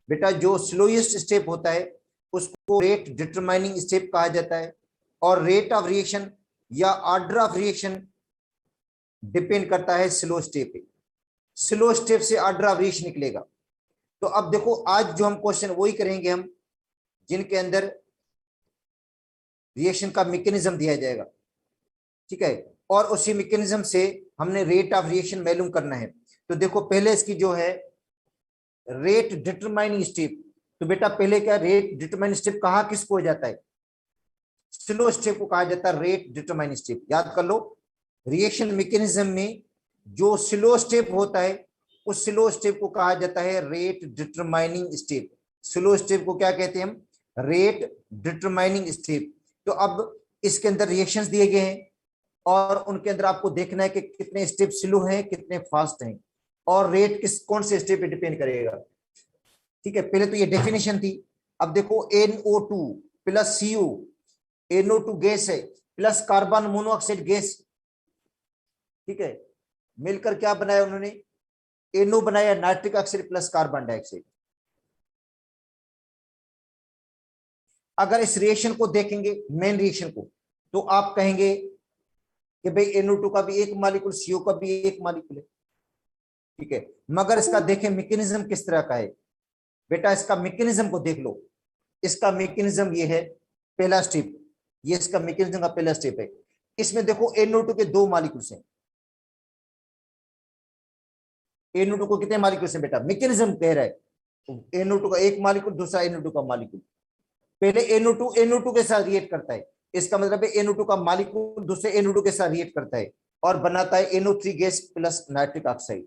बेटा जो slowest step होता है उसको रेट डिटरमाइनिंग स्टेप कहा जाता है, और रेट ऑफ रिएक्शन या ऑर्डर ऑफ रिएक्शन डिपेंड करता है स्लो स्टेप पे। स्लो स्टेप से ऑर्डर ऑफ रिएक्शन निकलेगा। तो अब देखो आज जो हम क्वेश्चन वही करेंगे हम, जिनके अंदर रिएक्शन का मैकेनिज्म दिया जाएगा, ठीक है, और उसी मैकेनिज्म से हमने रेट ऑफ रिएक्शन मालूम करना है। तो देखो पहले इसकी जो है रेट डिटरमाइनिंग स्टेप, तो बेटा पहले क्या रेट डिटरमाइनिंग स्टेप कहा किसको हो जाता है, स्लो स्टेप को कहा जाता है रेट डिटरमाइनिंग स्टेप। याद कर लो, रिएक्शन मैकेनिज्म में जो स्लो स्टेप होता है उस स्लो स्टेप को कहा जाता है rate determining step. Slow step को क्या कहते हैं हम, रेट डिटरमाइनिंग स्टेप। तो अब इसके अंदर रिएक्शंस दिए गए हैं और उनके अंदर आपको देखना है कि कितने स्टेप स्लो हैं कितने फास्ट हैं, और रेट किस कौन से स्टेप पे डिपेंड करेगा। ठीक है, पहले तो ये डेफिनेशन थी। अब देखो NO2 plus CO, NO2 gas है प्लस कार्बन मोनोऑक्साइड गैस, ठीक है, मिलकर क्या बनाया उन्होंने, NO बनाया, nitric oxide plus carbon dioxide. अगर इस रिएक्शन को देखेंगे मेन रिएक्शन को, तो आप कहेंगे कि भाई NO2 का भी एक मॉलिक्यूल, CO का भी एक मॉलिक्यूल है, ठीक है, मगर इसका देखें मैकेनिज्म किस तरह का है। बेटा इसका मैकेनिज्म को देख लो, इसका मैकेनिज्म ये है, पहला स्टेप, ये इसका मैकेनिज्म का पहला स्टेप है। इसमें देखो NO2 के दो मॉलिक्यूल्स हैं, NO2 को कितने मॉलिक्यूल्स हैं बेटा, मैकेनिज्म कह रहा है NO2 का एक मॉलिक्यूल, दूसरा NO2 का मॉलिक्यूल। पहले NO2 के साथ रिएक्ट करता है, इसका मतलब है NO2 का मॉलिक्यूल दूसरे NO2 के साथ रिएक्ट करता है और बनाता है NO3 gas plus nitric oxide.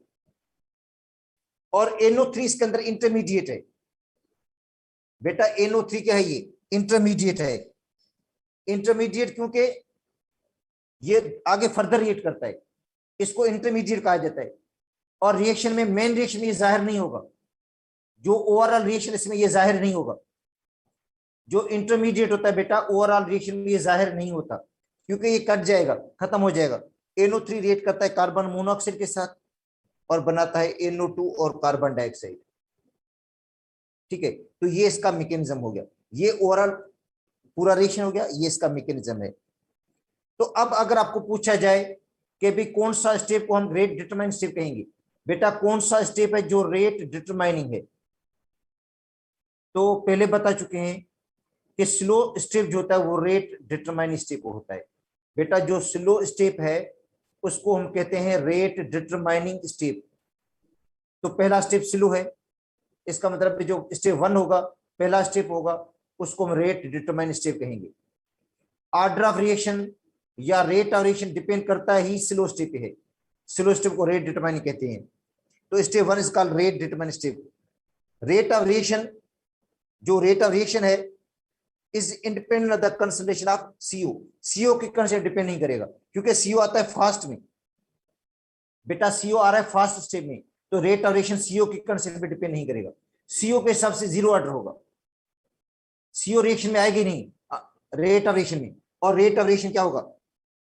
और NO3 इसके अंदर इंटरमीडिएट है बेटा, NO3 क्या है, ये इंटरमीडिएट है। इंटरमीडिएट क्योंकि ये आगे फर्दर रिएक्ट करता है, इसको इंटरमीडिएट कहा जाता है। और रिएक्शन में मेन रिएक्शन ये जाहिर नहीं होगा, जो ओवरऑल रिएक्शन इसमें ये जाहिर नहीं होगा। जो इंटरमीडिएट होता है बेटा ओवरऑल रिएक्शन में ये जाहिर नहीं होता, क्योंकि ये कट जाएगा, खत्म हो जाएगा। NO3 रिएक्ट करता है कार्बन मोनोऑक्साइड के साथ और बनाता है NO2 और कार्बन डाइऑक्साइड, ठीक है। तो ये इसका मैकेनिज्म हो गया, ये ओवरऑल पूरा रिएक्शन हो गया, ये इसका मैकेनिज्म है। तो अब अगर आपको पूछा जाए कि भी कौन सा स्टेप को हम रेट डिटरमाइन स्टेप कहेंगे, बेटा कौन सा स्टेप है जो रेट डिटरमाइनिंग है, तो पहले बता चुके हैं कि स्लो स्टेप जो होता है वो रेट डिटरमाइनिंग स्टेप होता है। बेटा जो स्लो स्टेप है उसको हम कहते हैं रेट डिटरमाइनिंग स्टेप। तो पहला स्टेप स्लो है, इसका मतलब जो स्टेप 1 होगा, पहला स्टेप होगा, उसको हम रेट डिटरमाइनिंग स्टेप कहेंगे। ऑर्डर ऑफ रिएक्शन या रेट ऑफ रिएक्शन डिपेंड करता ही स्लो स्टेप पे है, स्लो स्टेप को रेट डिटरमाइनिंग कहते हैं। तो step 1 is called rate determining step. Rate of reaction, जो रेट ऑफ रिएक्शन है is independent of the concentration of CO। CO की कंसंट्रेशन डिपेंड नहीं करेगा, क्योंकि CO आता है फास्ट में, बेटा CO आ रहा है फास्ट स्टेप में, तो रेट ऑफ रिएक्शन CO की कंसंट्रेशन पे डिपेंड नहीं करेगा। CO के हिसाब से जीरो ऑर्डर होगा, CO रिएक्शन में आएगी नहीं रेट ऑफ रिएक्शन में। और रेट ऑफ रिएक्शन क्या होगा,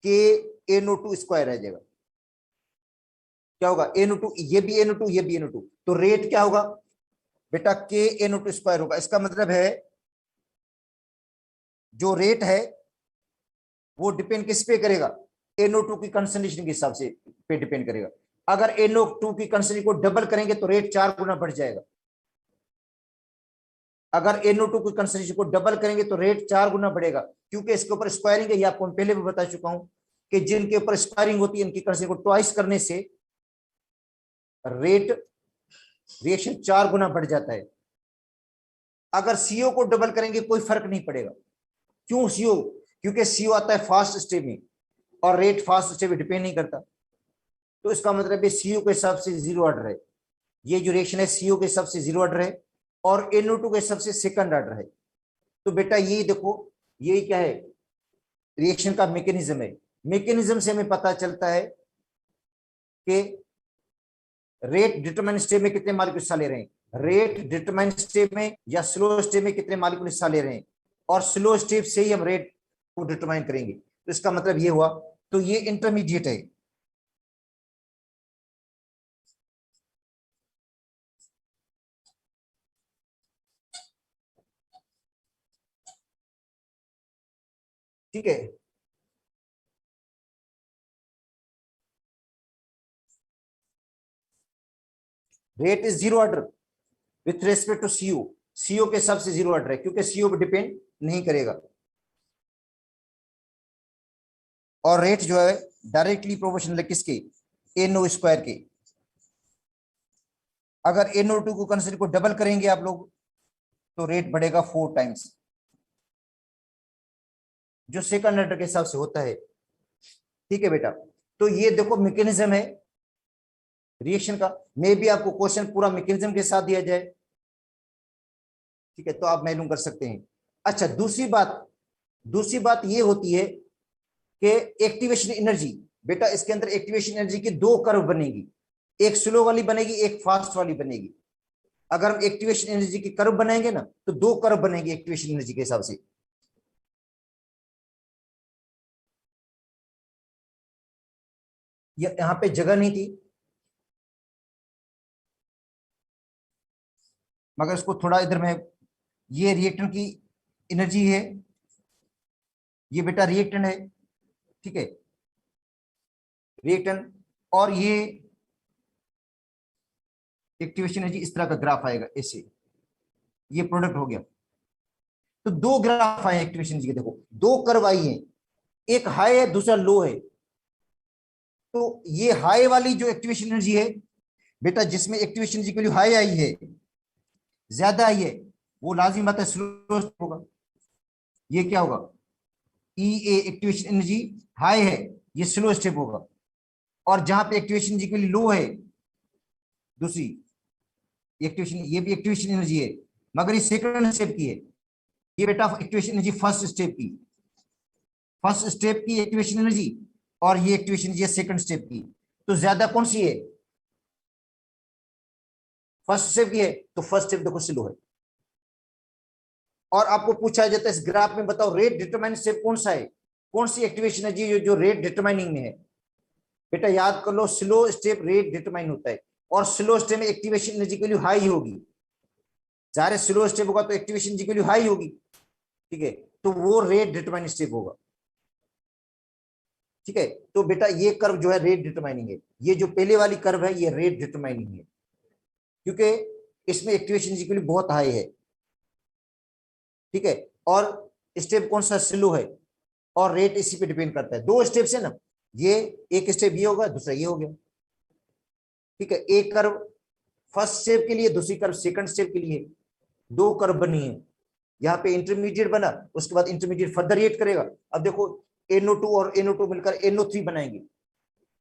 KNO2 स्क्वायर आ जाएगा। क्या होगा, NO2, ये भी NO2 ये भी NO2, तो रेट क्या होगा बेटा, KNO2 स्क्वायर होगा। इसका मतलब है जो रेट है वो डिपेंड किस पे करेगा, NO2 की कंसंट्रेशन के हिसाब से पे डिपेंड करेगा। अगर NO2 की कंसंट्रेशन को डबल करेंगे तो रेट 4 गुना बढ़ जाएगा। अगर NO2 की कंसंट्रेशन को डबल करेंगे तो रेट 4 गुना बढ़ेगा, क्योंकि इसके ऊपर स्क्वायरिंग है। ये आपको पहले भी बता चुका हूं कि जिनके ऊपर स्क्वायरिंग होती है इनकी कंसंट्रेशन को ट्वाइस करने से रेट रिएक्शन 4 गुना बढ़ जाता है। अगर CO को डबल करेंगे कोई फर्क नहीं पड़ेगा। क्यों CO, क्योंकि CO आता है फास्ट स्टेप में और रेट फास्ट स्टेप में डिपेंड नहीं करता। तो इसका मतलब है CO के हिसाब से जीरो ऑर्डर है, ये जो रिएक्शन है CO के हिसाब से जीरो ऑर्डर है और NO2 के हिसाब से सेकंड ऑर्डर है। तो बेटा ये देखो, यही क्या है, रिएक्शन का मैकेनिज्म है। मैकेनिज्म से हमें पता चलता है कि रेट डिटरमाइन स्टेप में कितने मॉलिक्यूल हिस्सा ले रहे हैं, रेट डिटरमाइन स्टेप में या स्लो स्टेप में कितने मॉलिक्यूल हिस्सा ले रहे हैं, और स्लो स्टेप से ही हम रेट को डिटरमाइन करेंगे। तो इसका मतलब ये हुआ, तो ये इंटरमीडिएट है। ठीक है। Rate is zero order with respect to CO, CO के हिसाब से जीरो ऑर्डर है क्योंकि सीओ पे डिपेंड नहीं करेगा। और रेट जो है डायरेक्टली प्रोपोर्शनल है किसके, एनओ स्क्वायर के। अगर NO2 को कंसिडर को डबल करेंगे आप लोग तो रेट बढ़ेगा 4 टाइम्स, जो सेकंड ऑर्डर के हिसाब से होता है। ठीक है बेटा, तो ये देखो मैकेनिज्म है रिएक्शन का। मे भी आपको क्वेश्चन पूरा मैकेनिज्म के साथ दिया जाए, ठीक है, तो आप मालूम कर सकते हैं। अच्छा, दूसरी बात ये होती है कि एक्टिवेशन एनर्जी, बेटा इसके अंदर एक्टिवेशन एनर्जी की दो कर्व बनेगी, एक स्लो वाली बनेगी, एक फास्ट वाली बनेगी। अगर हम एक्टिवेशन एनर्जी की कर्व बनाएंगे ना तो दो कर्व बनेगी एक्टिवेशन एनर्जी के हिसाब से। यहां पे जगह नहीं थी, मगर इसको थोड़ा इधर में, ये रिएक्टेंट की एनर्जी है, ये बेटा रिएक्टेंट है, ठीक है, रिएक्टेंट, और ये एक्टिवेशन एनर्जी। इस तरह का ग्राफ आएगा ऐसे, ये प्रोडक्ट हो गया। तो दो ग्राफ आए एक्टिवेशन एनर्जी के, देखो दो कर्व आई है, एक हाई है दूसरा लो है। तो ये हाई वाली जो एक्टिवेशन एनर्जी है बेटा, जिसमें एक्टिवेशन एनर्जी की वैल्यू हाई आई है, ज्यादा आई है, वो लाजिम बात है स्लो होगा। ये क्या होगा, ई ए एक्टिवेशन एनर्जी हाई है, ये स्लो स्टेप होगा। और जहां पे एक्टिवेशन एनर्जी के लिए लो है, दूसरी एक्टिवेशन, ये भी एक्टिवेशन एनर्जी है मगर ये सेकंड स्टेप की है। ये बेटा एक्टिवेशन एनर्जी फर्स्ट स्टेप की एक्टिवेशन एनर्जी, और ये एक्टिवेशन एनर्जी सेकंड स्टेप की। तो ज्यादा कौन सी है, फर्स्ट स्टेप की है, तो फर्स्ट स्टेप देखो स्लो है। और आपको पूछा जाता है इस ग्राफ में बताओ रेट डिटरमाइनिंग स्टेप कौन सा है, कौन सी एक्टिवेशन एनर्जी जो रेट डिटरमाइनिंग में है। बेटा याद कर लो, स्लो स्टेप रेट डिटरमाइन होता है, और स्लो स्टेप में एक्टिवेशन एनर्जी की वैल्यू हाई होगी। जाहिर स्लो स्टेप होगा तो एक्टिवेशन एनर्जी की वैल्यू हाई होगी, ठीक है, तो वो रेट डिटरमाइनिंग स्टेप होगा। ठीक है, तो बेटा ये कर्व जो है रेट डिटरमाइनिंग है, ये जो पहले वाली कर्व है ये रेट डिटरमाइनिंग है, क्योंकि इसमें एक्टिवेशन एनर्जी की वैल्यू बहुत हाई है। ठीक है, और स्टेप कौन सा, स्लो है, और रेट इसी पे डिपेंड करता है। दो स्टेप है ना, ये एक स्टेप ये होगा, दूसरा ये हो गया। ठीक है, एक कर्व फर्स्ट स्टेप के लिए, दूसरी कर्व सेकंड स्टेप के लिए, दो कर्व बनी है। यहाँ पे इंटरमीडिएट बना, उसके बाद इंटरमीडिएट फर्दर रिएक्ट करेगा। अब देखो NO2 और NO2 मिलकर NO3 बनाएंगे,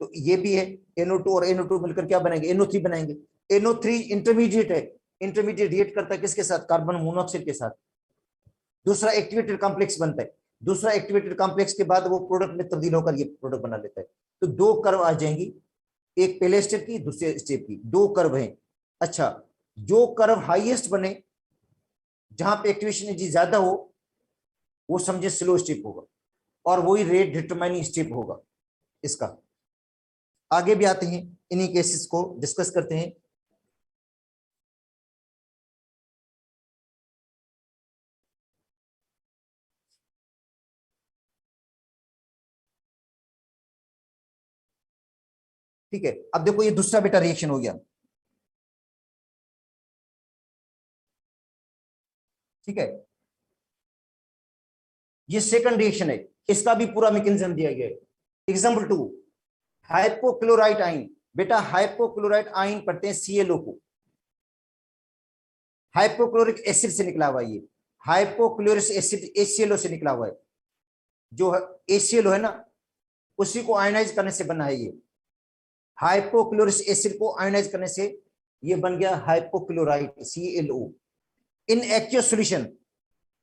तो ये भी है NO2 और NO2 मिलकर क्या बनाएंगे, NO3 बनाएंगे। NO3 इंटरमीडिएट है, इंटरमीडिएट रिएक्ट करता है किसके साथ, कार्बन मोनोऑक्साइड के साथ। दूसरा एक्टिवेटेड कॉम्प्लेक्स बनता है, दूसरा एक्टिवेटेड कॉम्प्लेक्स के बाद वो प्रोडक्ट में तब्दील होकर ये प्रोडक्ट बना लेता है। तो दो कर्व आ जाएंगी, एक पहले स्टेप की, दूसरे स्टेप की, दो कर्व हैं। अच्छा, जो कर्व हाईएस्ट बने, जहां पे एक्टिवेशन एनर्जी ज्यादा हो, वो समझे स्लो स्टेप होगा, और वही रेट डिटरमाइनिंग स्टेप होगा इसका। आगे भी आते हैं, इन्हीं केसेस को डिस्कस करते हैं। ठीक है, अब देखो ये दूसरा बेटा रिएक्शन हो गया। ठीक है, ये सेकंड रिएक्शन है, इसका भी पूरा मैकेनिज्म दिया गया है। Example 2, hypochlorite ion. बेटा हाइपोक्लोराइट आयन पढ़ते हैं ClO को, हाइपोक्लोरिक एसिड से निकला हुआ, ये हाइपोक्लोरिक एसिड HClO से निकला हुआ है। जो HClO है ना, उसी को आयनाइज करने से बना है ये। हाइपोक्लोरिक एसिड को आयनाइज करने से ये बन गया hypochlorite ClO। In aqueous solution,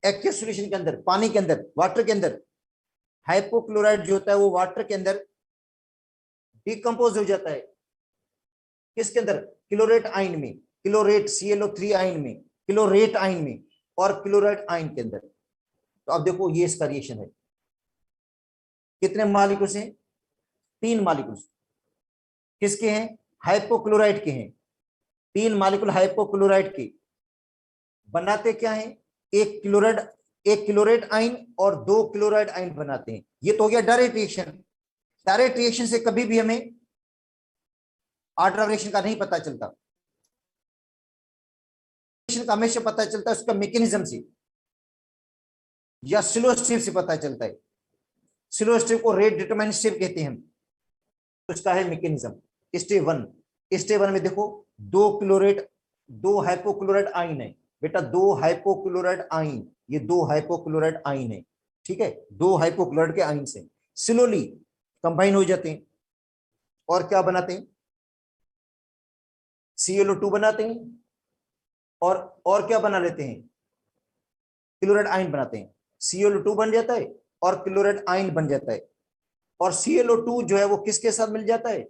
aqueous solution के अंदर, पानी के अंदर, वाटर के अंदर, हाइपोक्लोराइड जो होता है वो वाटर के अंदर डिकम्पोज हो जाता है। किसके अंदर, क्लोरेट आयन में, क्लोरेट ClO3 आयन में, क्लोरेट आयन में, और क्लोराइड आयन के अंदर। तो अब देखो ये इसका रिएक्शन है। कितने मॉलिक्यूल्स हैं, 3 मॉलिक्यूल्स। किसके हैं, हाइपोक्लोराइड के हैं, 3 मॉलिक्यूल हाइपोक्लोराइड के। बनाते क्या है, एक क्लोराइड एक क्लोराइड आयन और दो क्लोराइड आयन बनाते हैं। ये तो हो गया डायरेक्ट रिएक्शन। डायरेक्ट रिएक्शन से कभी भी हमें ऑर्डर ऑफ रिएक्शन का नहीं पता चलता, रिएक्शन का हमेशा पता चलता है उसका मैकेनिज्म से या स्लो स्टेप से पता चलता है। स्लो स्टेप को रेट डिटरमाइन स्टेप कहते हैं हम, उसका है मैकेनिज्म। स्टेप वन में देखो दो क्लोराइड, दो हाइपोक्लोराइड आयन है बेटा, दो हाइपोक्लोराइड आयन, ये दो हाइपोक्लोराइड आयन है, ठीक है, दो हाइपोक्लोराइड के आयन से स्लोली कंबाइन हो जाते हैं और क्या बनाते हैं, ClO2 बनाते हैं और क्या बना लेते हैं, क्लोराइड आयन बनाते हैं। ClO2 बन जाता है और क्लोराइड आयन बन जाता है, और ClO2 जो है वो किसके साथ मिल जाता है,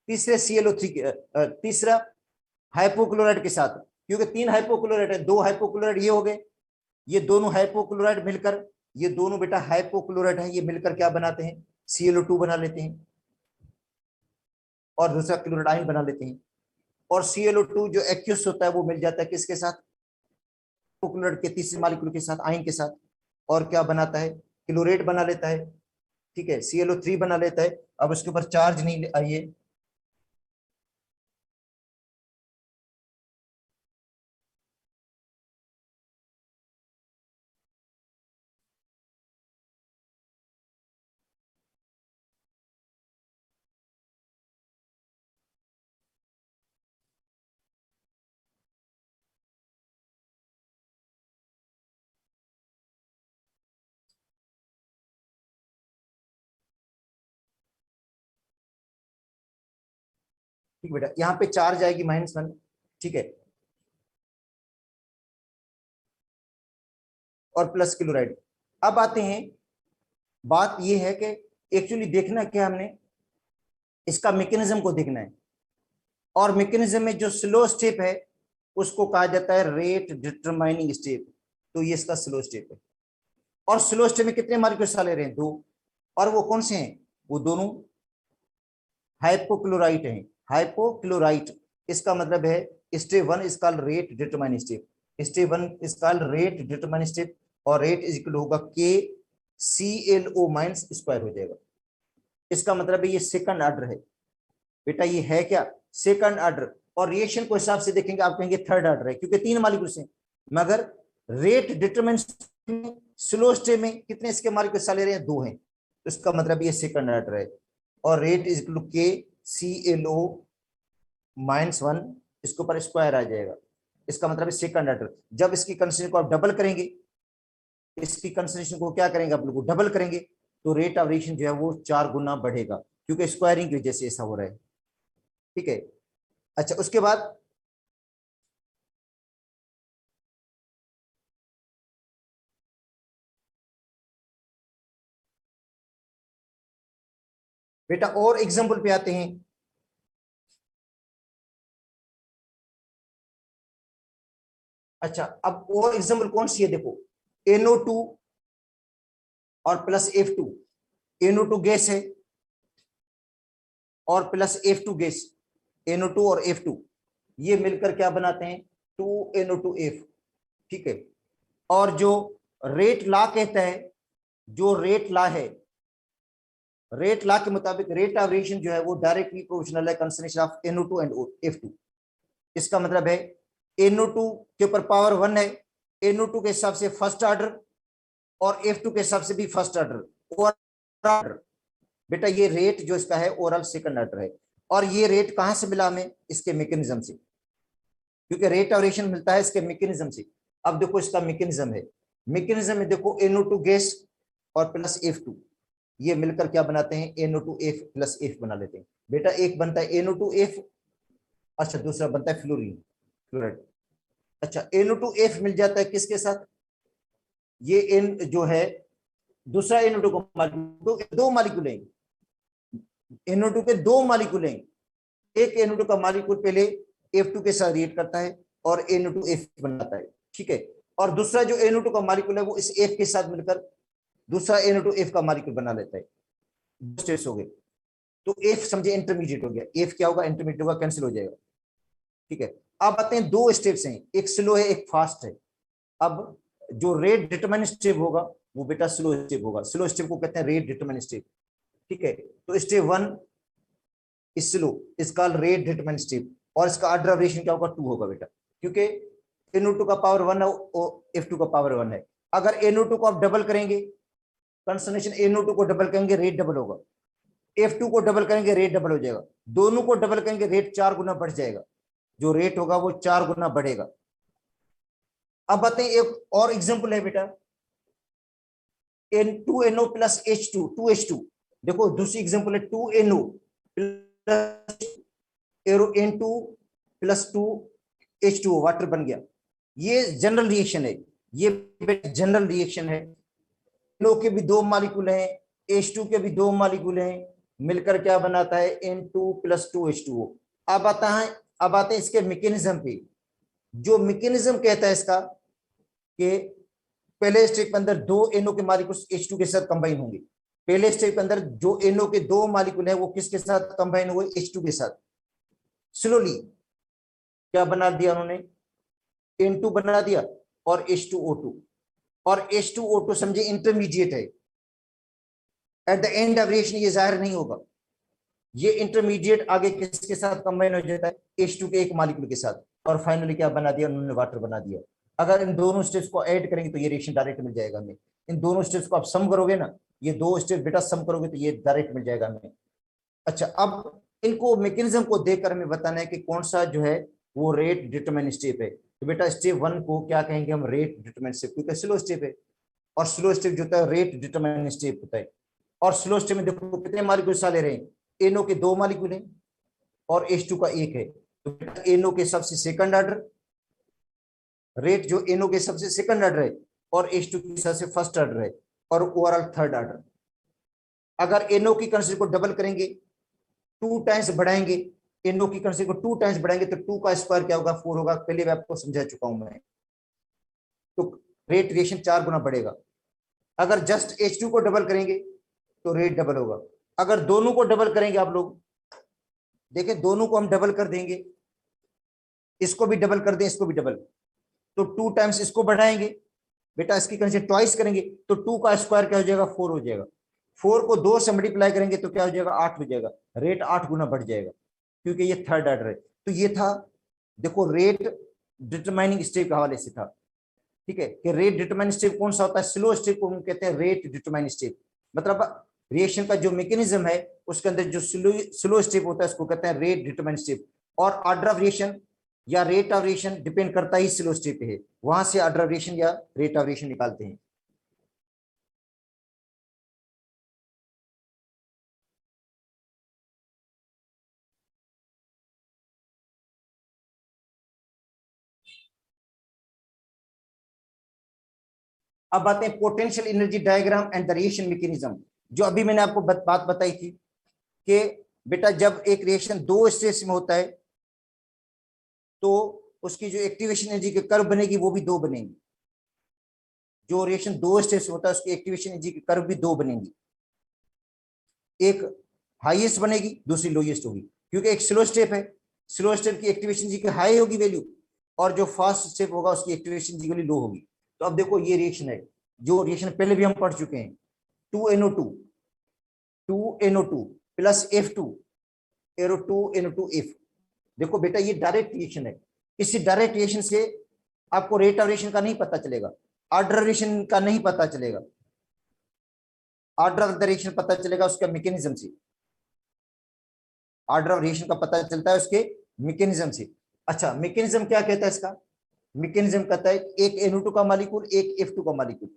तीसरे ClO3 के तीसरा हाइपोक्लोराइड के साथ, क्योंकि तीन हाइपोक्लोराइड है, दो हाइपोक्लोराइड ये हो गए, ये दोनों हाइपोक्लोराइड मिलकर, ये दोनों बेटा हाइपोक्लोराइड है, ये मिलकर क्या बनाते हैं, ClO2 बना लेते हैं और दूसरा क्लोराइड आयन बना लेते हैं। और ClO2 जो एक्यूस होता है वो मिल जाता है किसके साथ, हाइपोक्लोराइड के तीसरे मॉलिक्यूल के साथ, आयन के साथ, और क्या बनाता है, क्लोरेट बना लेता है, ठीक है, ClO3 बना लेता है। अब उसके ऊपर चार्ज नहीं आइए, ठीक बेटा, यहाँ पे चार्ज आएगी -1, ठीक है, और प्लस क्लोराइड। अब आते हैं, बात ये है कि एक्चुअली देखना क्या हमने, इसका मैकेनिज्म को देखना है, और मैकेनिज्म में जो स्लो स्टेप है उसको कहा जाता है रेट डिटरमाइनिंग स्टेप। तो ये इसका स्लो स्टेप है, और स्लो स्टेप में कितने मॉलिक्यूल हिस्सा ले रहे हैं, दो, और वो कौन से हैं, वो दोनों हाइपोक्लोराइट हैं, हाइपोक्लोराइट। इसका मतलब है step one is called rate determine step, step one is called rate determine step, और रेट इज इक्वल होगा के ClO माइनस स्क्वायर हो जाएगा। इसका मतलब है ये सेकंड ऑर्डर है बेटा, ये है क्या, सेकंड ऑर्डर। और रिएक्शन को हिसाब से देखेंगे आप कहेंगे थर्ड ऑर्डर है, क्योंकि तीन मॉलिक्यूल से, मगर रेट डिटरमाइन स्लो स्टेप में कितने इसके मॉलिक्यूल हिस्सा ले रहे हैं, दो हैं, तो इसका मतलब ये सेकंड ऑर्डर है। और रेट इज इक्वल के ClO -1, इसके ऊपर स्क्वायर आ जाएगा, इसका मतलब है सेकंड ऑर्डर। जब इसकी कंसंट्रेशन को आप डबल करेंगे, इसकी कंसंट्रेशन को क्या करेंगे आप लोग, डबल करेंगे, तो रेट ऑफ रिएक्शन जो है वो 4 गुना बढ़ेगा, क्योंकि स्क्वायरिंग की वजह से ऐसा हो रहा है, ठीक है। अच्छा, उसके बाद बेटा और एग्जांपल पे आते हैं। अच्छा, अब और एग्जांपल कौन सी है, देखो NO2 और प्लस F2, NO2 गैस है और प्लस F2 गैस, NO2 और F2 ये मिलकर क्या बनाते हैं, 2NO2F, ठीक है। और जो रेट लॉ कहता है, जो रेट लॉ है, रेट लॉ के मुताबिक रेट ऑफ रिएक्शन जो है वो डायरेक्टली प्रोपोर्शनल है concentration of NO2 and F2। इसका मतलब है NO2 के ऊपर पावर 1 है, NO2 के हिसाब से फर्स्ट ऑर्डर, और F2 के हिसाब से भी फर्स्ट ऑर्डर। बेटा ये रेट जो इसका है ओवरऑल सेकंड ऑर्डर है, और ये रेट कहां से मिला हमें, इसके मैकेनिज्म से, क्योंकि रेट ऑफ रिएक्शन मिलता है इसके मैकेनिज्म से। अब देखो इसका मैकेनिज्म है, मैकेनिज्म में देखो NO2 गैस और प्लस F2 ये मिलकर क्या बनाते हैं, NO2F प्लस F बना लेते हैं। बेटा एक बनता है NO2F, अच्छा दूसरा बनता है फ्लोरीन क्लोराइड। अच्छा NO2F मिल जाता है किसके साथ, ये N जो है दूसरा NO2 का मॉलिक्यूल, दो मॉलिक्यूल हैं, NO2 के दो मॉलिक्यूल हैं, एक NO2 का मॉलिक्यूल पहले F2 के साथ रिएक्ट करता है और NO2F बनाता है, ठीक है, और दूसरा जो NO2 का मॉलिक्यूल है वो इस F के साथ मिलकर दूसरा NO2F का मॉलिक्यूल बना लेता है। दो स्टेप्स हो गए, तो F समझे इंटरमीडिएट हो गया, F क्या होगा, इंटरमीडिएट होगा, कैंसिल हो जाएगा, ठीक है। अब आते हैं दो स्टेप्स हैं, एक स्लो है एक फास्ट है। अब जो रेट डिटरमाइन स्टेप होगा वो बेटा स्लो स्टेप होगा। स्लो स्टेप को कहते हैं रेट डिटरमाइन स्टेप। ठीक है, तो step 1 is slow, is called rate determine step, और इसका ऑर्डर ऑफ रेशन क्या होगा, 2 होगा बेटा, क्योंकि n/2 का पावर 1 है और f2 का पावर 1 है। अगर n/2 को आप डबल करेंगे, कंसंट्रेशन n/2 को डबल करेंगे रेट डबल होगा, f2 को डबल करेंगे रेट डबल हो जाएगा, दोनों को डबल करेंगे रेट 4 गुना बढ़ जाएगा, जो रेट होगा वो 4 गुना बढ़ेगा। अब बताएं एक और एग्जांपल है बेटा, N2NO प्लस H2 2H2। देखो दूसरी एग्जांपल है 2NO plus arrow N2 plus 2H2O water बन गया। ये जनरल रिएक्शन है, ये जनरल रिएक्शन है। NO के भी 2 मॉलिक्यूल हैं, H2 के भी 2 मॉलिक्यूल हैं, मिलकर क्या बनाता है N2 प्लस 2H2O। अब आते हैं इसके मैकेनिज्म पे। जो मैकेनिज्म कहता है इसका कि पहले स्टेप के अंदर 2 NO के मॉलिक्यूल H2 के साथ कंबाइन होंगे। पहले स्टेप के अंदर जो NO के 2 मॉलिक्यूल है वो किसके साथ कंबाइन हुए, H2 के साथ। स्लोली क्या बना दिया उन्होंने, N2 बना दिया और H2O2, और H2O2 समझे इंटरमीडिएट है। At the end of reaction ये जाहिर नहीं होगा, ये इंटरमीडिएट आगे किसके साथ कंबाइन हो जाता है, H2 के एक मॉलिक्यूल के साथ, और फाइनली क्या बना दिया उन्होंने, वाटर बना दिया। अगर इन दोनों स्टेप्स को ऐड करेंगे तो ये रिएक्शन डायरेक्ट मिल जाएगा हमें। इन दोनों स्टेप्स को आप सम करोगे ना, ये 2 स्टेप बेटा सम करोगे तो ये डायरेक्ट मिल जाएगा हमें। अच्छा, अब इनको मैकेनिज्म को देखकर हमें बताना है कि कौन सा जो है वो रेट डिटरमाइन स्टेप है। तो बेटा स्टेप 1 को क्या कहेंगे हम, रेट डिटरमाइन स्टेप, क्योंकि स्लो स्टेप है, और स्लो स्टेप जो होता है रेट डिटरमाइन स्टेप होता है। और स्लो स्टेप में देखो कितने मॉलिक्यूल हिस्सा ले रहे हैं, NO के 2 मॉलिक्यूल हैं और H2 का 1 है। तो NO के सबसे सेकंड ऑर्डर रेट, जो NO के सबसे सेकंड ऑर्डर है, और H2 के सबसे फर्स्ट ऑर्डर है, और ओवरऑल थर्ड ऑर्डर। अगर NO की कंसेंट्रेशन को डबल करेंगे, 2 टाइम्स बढ़ाएंगे, NO की कंसेंट्रेशन को 2 टाइम्स बढ़ाएंगे तो 2 का स्क्वायर क्या होगा, 4 होगा। पहले मैं आपको समझा चुका हूं मैं। तो रेट रिएक्शन 4 गुना बढ़ेगा। अगर जस्ट H2 को डबल करेंगे तो रेट डबल होगा। अगर दोनों को डबल करेंगे, आप लोग देखें, दोनों को हम डबल कर देंगे, इसको भी डबल कर दें, इसको भी डबल, तो 2 टाइम्स इसको बढ़ाएंगे बेटा, इसकी कंसेंट्रेशन ट्वाइस करेंगे तो 2 का स्क्वायर क्या हो जाएगा, 4 हो जाएगा। 4 को 2 से मल्टीप्लाई करेंगे तो क्या हो जाएगा, 8 हो जाएगा। रेट 8 गुना बढ़ जाएगा, क्योंकि ये थर्ड ऑर्डर है। तो ये था, देखो रेट डिटरमाइनिंग स्टेप के हवाले से था। ठीक है, कि रेट डिटरमाइन स्टेप कौन सा होता है, स्लो स्टेप को हम कहते हैं रेट डिटरमाइन स्टेप। मतलब रिएक्शन का जो मैकेनिज्म है उसके अंदर जो स्लो स्टेप होता है उसको कहते हैं रेट डिटरमाइन स्टेप। और ऑर्डर ऑफ रिएक्शन या रेट ऑफ रिएक्शन डिपेंड करता ही स्लो स्टेप पे है, वहां से ऑर्डर ऑफ रिएक्शन या रेट ऑफ रिएक्शन निकालते हैं। अब आते हैं potential energy diagram and the reaction mechanism. जो अभी मैंने आपको बात बताई थी कि बेटा जब एक रिएक्शन 2 स्टेज में होता है तो उसकी जो एक्टिवेशन एनर्जी की कर्व बनेगी वो भी 2 बनेगी। जो रिएक्शन 2 स्टेज में होता है उसकी एक्टिवेशन एनर्जी की कर्व भी 2 बनेगी, एक हाईएस्ट बनेगी, दूसरी लोएस्ट होगी, क्योंकि एक स्लो स्टेप है, स्लो स्टेप की एक्टिवेशन एनर्जी की हाई होगी वैल्यू, और जो फास्ट स्टेप होगा उसकी एक्टिवेशन एनर्जी वैल्यू लो होगी। तो अब देखो ये रिएक्शन है, जो रिएक्शन पहले भी हम पढ़ चुके हैं, 2NO2 plus F2 arrow 2NO2F। देखो बेटा ये डायरेक्ट रिएक्शन है, इसी डायरेक्ट रिएक्शन से आपको रेट ऑफ रिएक्शन का नहीं पता चलेगा, ऑर्डर रिएक्शन का नहीं पता चलेगा। ऑर्डर ऑफ द रिएक्शन पता चलेगा उसका मैकेनिज्म से, ऑर्डर ऑफ रिएक्शन का पता चलता है उसके मैकेनिज्म से। अच्छा, मैकेनिज्म क्या कहता है इसका, मैकेनिज्म कहता है एक NO2 का मॉलिक्यूल, एक F2 का मॉलिक्यूल,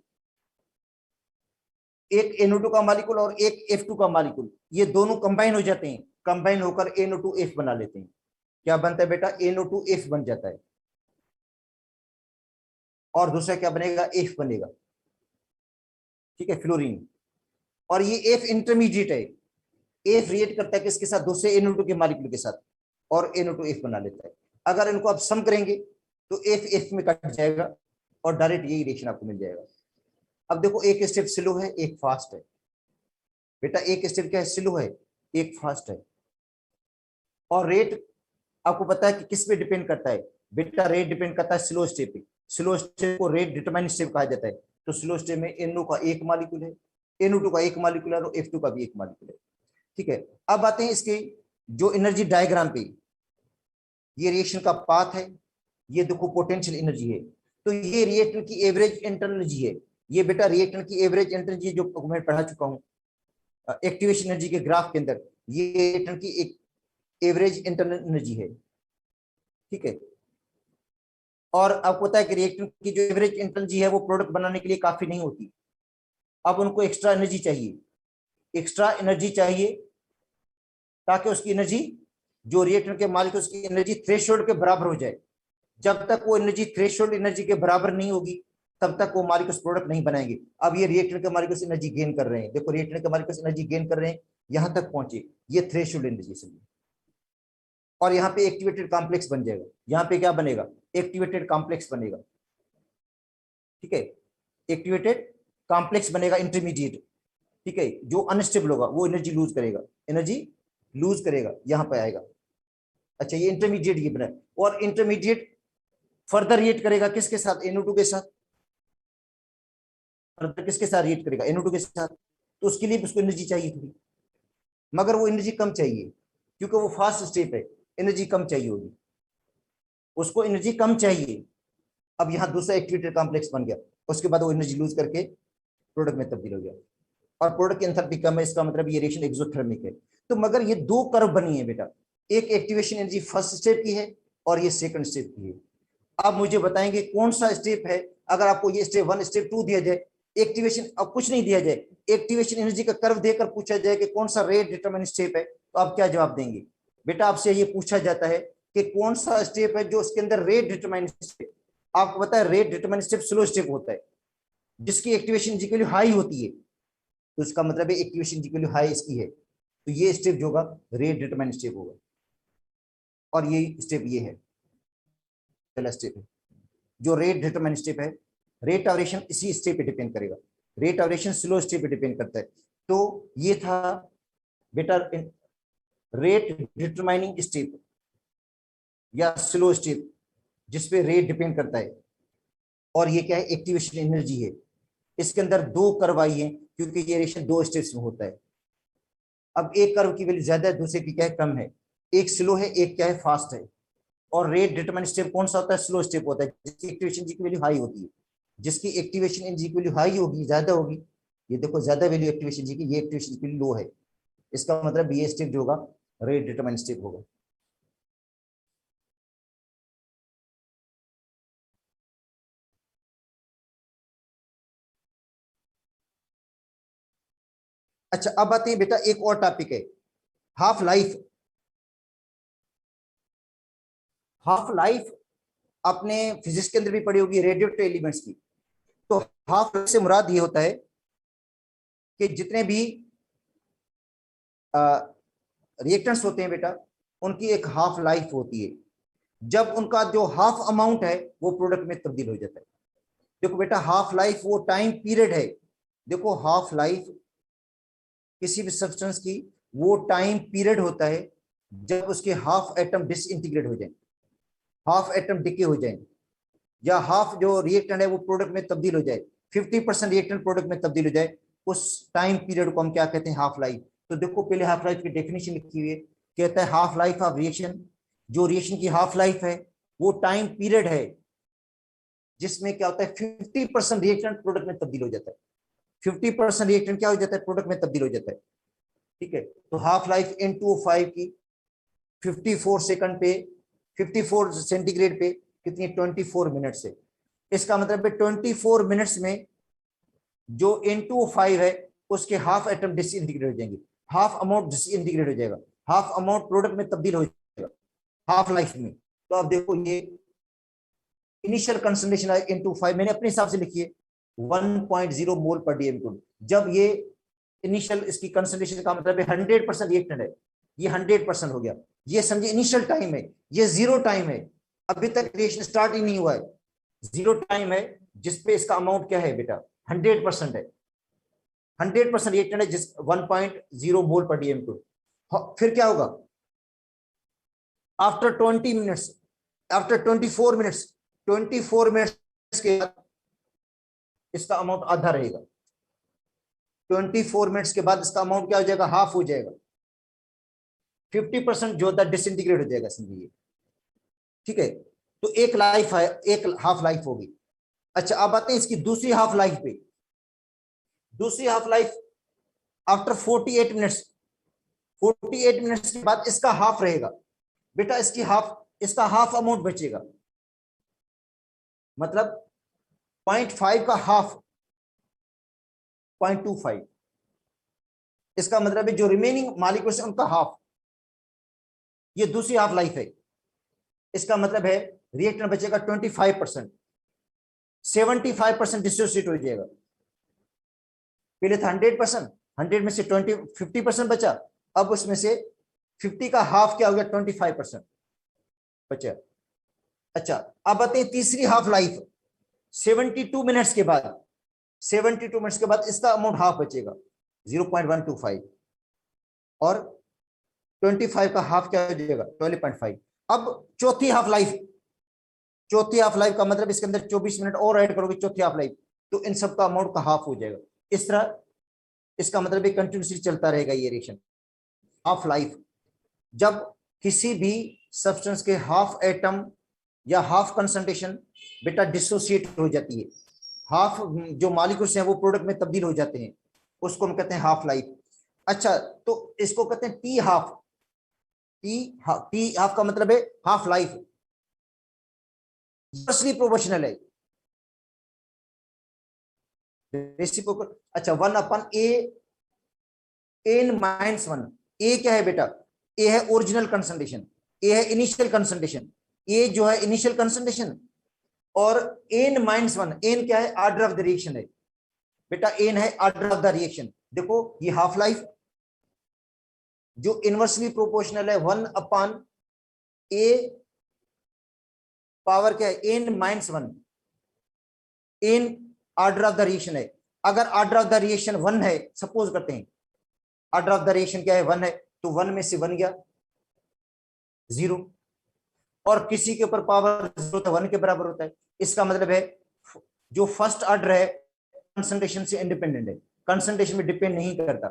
एक NO2 का मॉलिक्यूल और एक F2 का मॉलिक्यूल, ये दोनों कंबाइन हो जाते हैं, कंबाइन होकर NO2F बना लेते हैं। क्या बनता है बेटा, NO2F बन जाता है, और दूसरा क्या बनेगा, F बनेगा। ठीक है, फ्लोरीन। और ये F इंटरमीडिएट है, F रिएक्ट करता है किसके साथ, दूसरे NO2 के मॉलिक्यूल के साथ, और NO2F बना लेता है। अगर इनको आप सम करेंगे तो F में कट जाएगा और डायरेक्ट यही रिएक्शन आपको मिल जाएगा। अब देखो एक स्टेप स्लो है, एक फास्ट है बेटा, एक स्टेप क्या है, स्लो है, एक फास्ट है। और रेट आपको पता है कि किस पे डिपेंड करता है बेटा, रेट डिपेंड करता है स्लो स्टेप पे। स्लो स्टेप को रेट डिटरमाइनिंग स्टेप कहा जाता है। तो स्लो स्टेप में NO का एक मॉलिक्यूल है, NO2 का एक मॉलिक्यूल है और F2 का भी एक मॉलिक्यूल है। ठीक है, अब आते हैं इसके जो एनर्जी डायग्राम पे, ये रिएक्शन का पाथ है, ये देखो पोटेंशियल एनर्जी है। तो ये रिएक्टेंट की एवरेज इंटरनल एनर्जी है, ये बेटा रिएक्टेंट की एवरेज एनर्जी जो मैं पढ़ा चुका हूँ एक्टिवेशन एनर्जी के ग्राफ के अंदर, ये रिएक्टेंट की एक एवरेज इंटरनल एनर्जी है। ठीक है, और आपको पता है कि रिएक्टेंट की जो एवरेज इंटरनल एनर्जी है वो प्रोडक्ट बनाने के लिए काफी नहीं होती, अब उनको एक्स्ट्रा एनर्जी चाहिए, एक्स्ट्रा एनर्जी चाहिए ताकि उसकी एनर्जी जो रिएक्टेंट के मालिक उसकी एनर्जी थ्रेशोल्ड के बराबर हो जाए। जब तक वो एनर्जी थ्रेशोल्ड एनर्जी के बराबर नहीं होगी तब तक वो मालिक्यूल्स प्रोडक्ट नहीं बनाएंगे। अब ये रिएक्टेंट के मालिक्यूल्स एनर्जी गेन कर रहे हैं, देखो रिएक्टेंट के मालिक्यूल्स एनर्जी गेन कर रहे हैं, यहां तक पहुंचे, ये थ्रेशोल्ड एनर्जी से, और यहाँ पे एक्टिवेटेड कॉम्प्लेक्स बन जाएगा। यहाँ पे क्या बनेगा, एक्टिवेटेड कॉम्प्लेक्स बनेगा। ठीक है, एक्टिवेटेड कॉम्प्लेक्स बनेगा इंटरमीडिएट। ठीक है, जो अनस्टेबल होगा वो एनर्जी लूज करेगा, एनर्जी लूज करेगा, यहां पे आएगा। अच्छा, ये इंटरमीडिएट ये बना, और इंटरमीडिएट फर्दर रिएक्ट करेगा किसके साथ, NO2 के साथ। फर्दर किसके साथ रिएक्ट करेगा, NO2 के साथ। तो उसके लिए उसको एनर्जी चाहिए थोड़ी, मगर वो एनर्जी कम चाहिए क्योंकि वो फास्ट स्टेप है, एनर्जी कम चाहिए होगी, उसको एनर्जी कम चाहिए। अब यहाँ दूसरा एक्टिवेटेड कॉम्प्लेक्स बन गया, उसके बाद वो एनर्जी लूज करके प्रोडक्ट में तब्दील हो गया, और प्रोडक्ट की एंथैल्पी कम है, इसका मतलब ये रिएक्शन एक्सोथर्मिक है। तो मगर ये दो कर्व बनी है बेटा, एक एक्टिवेशन एनर्जी फर्स्ट स्टेप की है और ये सेकंड स्टेप की है। आप मुझे बताएंगे कौन सा स्टेप है, अगर आपको ये स्टेप 1 स्टेप 2 दिया जाए, एक्टिवेशन अब कुछ नहीं दिया जाए, एक्टिवेशन एनर्जी का कर्व देकर पूछा जाए कि कौन सा रेट डिटरमाइन स्टेप है, तो आप क्या जवाब देंगे। बेटा आपसे ये पूछा जाता है कि कौन सा स्टेप है जो उसके अंदर रेट डिटरमाइन स्टेप, आपको पता है rate determine step slow step होता है जिसकी एक्टिवेशन एनर्जी की वैल्यू हाई होती है, तो इसका मतलब है एक्टिवेशन एनर्जी की वैल्यू हाई इसकी है, तो ये स्टेप जो होगा रेट डिटरमाइन स्टेप होगा, और ये स्टेप ये है पहला स्टेप है जो रेट डिटरमाइन स्टेप है। रेट ऑफ रिएक्शन इसी स्टेप पे डिपेंड करेगा, rate of reaction slow step पे डिपेंड करता है। तो ये था बेटा रेट डिटरमाइनिंग स्टेप या स्लो स्टेप जिसपे रेट डिपेंड करता है, और ये क्या है, एक्टिवेशन एनर्जी है। इसके अंदर दो कर्व आई है क्योंकि ये रिएक्शन दो स्टेप्स में होता है। अब एक कर्व की वैल्यू ज्यादा है, दूसरे की क्या है, कम है, एक स्लो है एक क्या है, फास्ट है। और रेट डिटरमाइन स्टेप कौन सा होता है, स्लो स्टेप होता है जिसकी एक्टिवेशन एनर्जी की वैल्यू हाई होती है, जिसकी एक्टिवेशन एनर्जी की वैल्यू हाई होगी, ज्यादा होगी। ये देखो ज्यादा वैल्यू एक्टिवेशन एनर्जी की, ये एक्टिवेशन एनर्जी की वैल्यू लो है, इसका मतलब ये स्टेप जो होगा रेट डिटरमाइन स्टेप होगा। अच्छा, अब आते हैं बेटा एक और टॉपिक है, हाफ लाइफ। हाफ लाइफ आपने फिजिक्स के अंदर भी पढ़ी होगी, रेडियोएक्टिव एलिमेंट्स की। तो हाफ लाइफ से मुराद ये होता है कि जितने भी रिएक्टेंट्स होते हैं बेटा, उनकी एक हाफ लाइफ होती है, जब उनका जो हाफ अमाउंट है वो प्रोडक्ट में तब्दील हो जाता है। देखो बेटा हाफ लाइफ वो टाइम पीरियड है, देखो हाफ लाइफ किसी भी सब्सटेंस की वो टाइम पीरियड होता है जब उसके हाफ एटम डिसइंटीग्रेट हो जाए, हाफ एटम डिके हो जाए, या हाफ जो रिएक्टेंट है वो प्रोडक्ट में तब्दील हो जाए, 50% रिएक्टेंट प्रोडक्ट में तब्दील हो जाए, उस टाइम पीरियड को हम क्या कहते हैं, हाफ लाइफ। तो देखो पहले हाफ लाइफ की डेफिनेशन लिखी हुई है, कहता है हाफ लाइफ ऑफ रिएक्शन, जो रिएक्शन की हाफ लाइफ है वो टाइम पीरियड है जिसमें क्या होता है 50% रिएक्टेंट प्रोडक्ट में तब्दील हो जाता है, 50% रिएक्टेंट क्या हो जाता है, प्रोडक्ट में तब्दील हो जाता है। ठीक है, तो हाफ लाइफ N2O5 की 54 सेकंड पे, 54 सेंटीग्रेड पे कितनी, 24 मिनट से। इसका मतलब है 24 मिनट्स में जो N2O5 है उसके हाफ एटम डिसइंटीग्रेट हो जाएंगे, हाफ अमाउंट डिसइंटीग्रेट हो जाएगा, हाफ अमाउंट प्रोडक्ट में तब्दील हो जाएगा हाफ लाइफ में। तो आप देखो ये इनिशियल कंसंट्रेशन है N2O5 मैंने अपने हिसाब से लिखी है 1.0 मोल पर DM³। जब ये इनिशियल इसकी कंसंट्रेशन का मतलब है 100% रिएक्टेंट है, ये 100% हो गया, ये समझे इनिशियल टाइम है, ये जीरो टाइम है, अभी तक रिएक्शन स्टार्ट ही नहीं हुआ है, जीरो टाइम है जिसपे इसका अमाउंट क्या है बेटा 100% है, 100% रिएक्टेंट है जिस 1.0 मोल पर DM³। फिर क्या होगा, after 20 minutes, after 24 minutes, 24 minutes के बाद इसका अमाउंट आधा रहेगा, 24 मिनट्स के बाद इसका अमाउंट क्या हो जाएगा, हाफ हो जाएगा, 50% जो होता है डिसइंटीग्रेट हो जाएगा, समझिए। ठीक है, तो एक लाइफ है, एक हाफ लाइफ होगी। अच्छा, अब आते हैं इसकी दूसरी हाफ लाइफ पे। दूसरी half life after 48 minutes, 48 minutes के बाद इसका हाफ रहेगा बेटा, इसका हाफ अमाउंट बचेगा, मतलब 0.5 का हाफ 0.25, इसका मतलब है जो रिमेनिंग मालिकों से उनका हाफ, ये दूसरी हाफ लाइफ है। इसका मतलब है रिएक्टेंट बचेगा 25%, 75% डिसोसिएट हो जाएगा। पहले था 100%, 100 में से 50% बचा, अब उसमें से 50 का हाफ क्या हो गया, 25% बचा। अच्छा, अब आते हैं तीसरी हाफ लाइफ, 72 मिनट्स के बाद, 72 मिनट्स के बाद इसका अमाउंट हाफ बचेगा 0.125, और 25 का हाफ क्या हो जाएगा, 12.5। अब चौथी हाफ लाइफ, चौथी हाफ लाइफ का मतलब इसके अंदर 24 मिनट और ऐड करोगे चौथी हाफ लाइफ, तो इन सब का अमाउंट का हाफ हो जाएगा। इस तरह इसका मतलब कंटिन्यूसली चलता रहेगा ये रिएक्शन। हाफ लाइफ, जब किसी भी सब्सटेंस के हाफ एटम या हाफ कंसंट्रेशन बेटा डिसोसिएट हो जाती है, हाफ जो मॉलिक्यूल्स हैं वो प्रोडक्ट में तब्दील हो जाते हैं, उसको हम कहते हैं हाफ लाइफ। अच्छा, तो इसको कहते हैं टी हाफ। टी हाफ का मतलब है हाफ लाइफ, इनवर्सली प्रोपोर्शनल है, रेसिप्रोकल। अच्छा, 1/a n - 1, ए क्या है बेटा, ए है ओरिजिनल कंसंट्रेशन, ए है इनिशियल कंसंट्रेशन, ए जो है इनिशियल कंसंट्रेशन, और n - 1, n क्या है, ऑर्डर ऑफ द रिएक्शन है बेटा, n है ऑर्डर ऑफ द रिएक्शन। देखो ये हाफ लाइफ जो इनवर्सली प्रोपोर्शनल है 1/a पावर क्या है, n - 1, n order of the reaction है। अगर ऑर्डर ऑफ द रिएक्शन 1 है, सपोज करते हैं ऑर्डर ऑफ द रिएक्शन क्या है, 1 है, तो 1 में से 1 गया 0, और किसी के ऊपर पावर 0 तो 1 के बराबर होता है। इसका मतलब है जो फर्स्ट ऑर्डर है कंसंट्रेशन से इंडिपेंडेंट है, कंसंट्रेशन में डिपेंड नहीं करता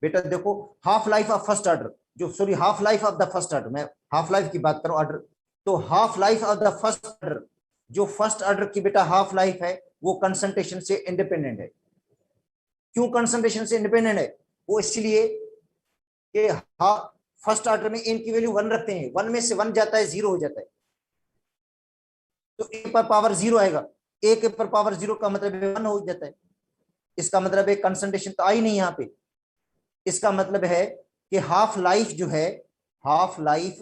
बेटा। देखो half life of first order, जो sorry half life of the first order, मैं हाफ लाइफ की बात करूं ऑर्डर, तो half life of the first order, जो फर्स्ट ऑर्डर की बेटा हाफ लाइफ है वो कंसंट्रेशन से इंडिपेंडेंट है। क्यों कंसंट्रेशन से इंडिपेंडेंट है, वो इसलिए कि फर्स्ट ऑर्डर में n की वैल्यू 1 रखते हैं, 1 में से 1 जाता है 0 हो जाता है, तो a पर पावर 0 आएगा, a के पर पावर 0 का मतलब 1 हो जाता है। इसका मतलब है कंसंट्रेशन तो आई नहीं यहाँ पे। इसका मतलब है कि हाफ लाइफ जो है, हाफ लाइफ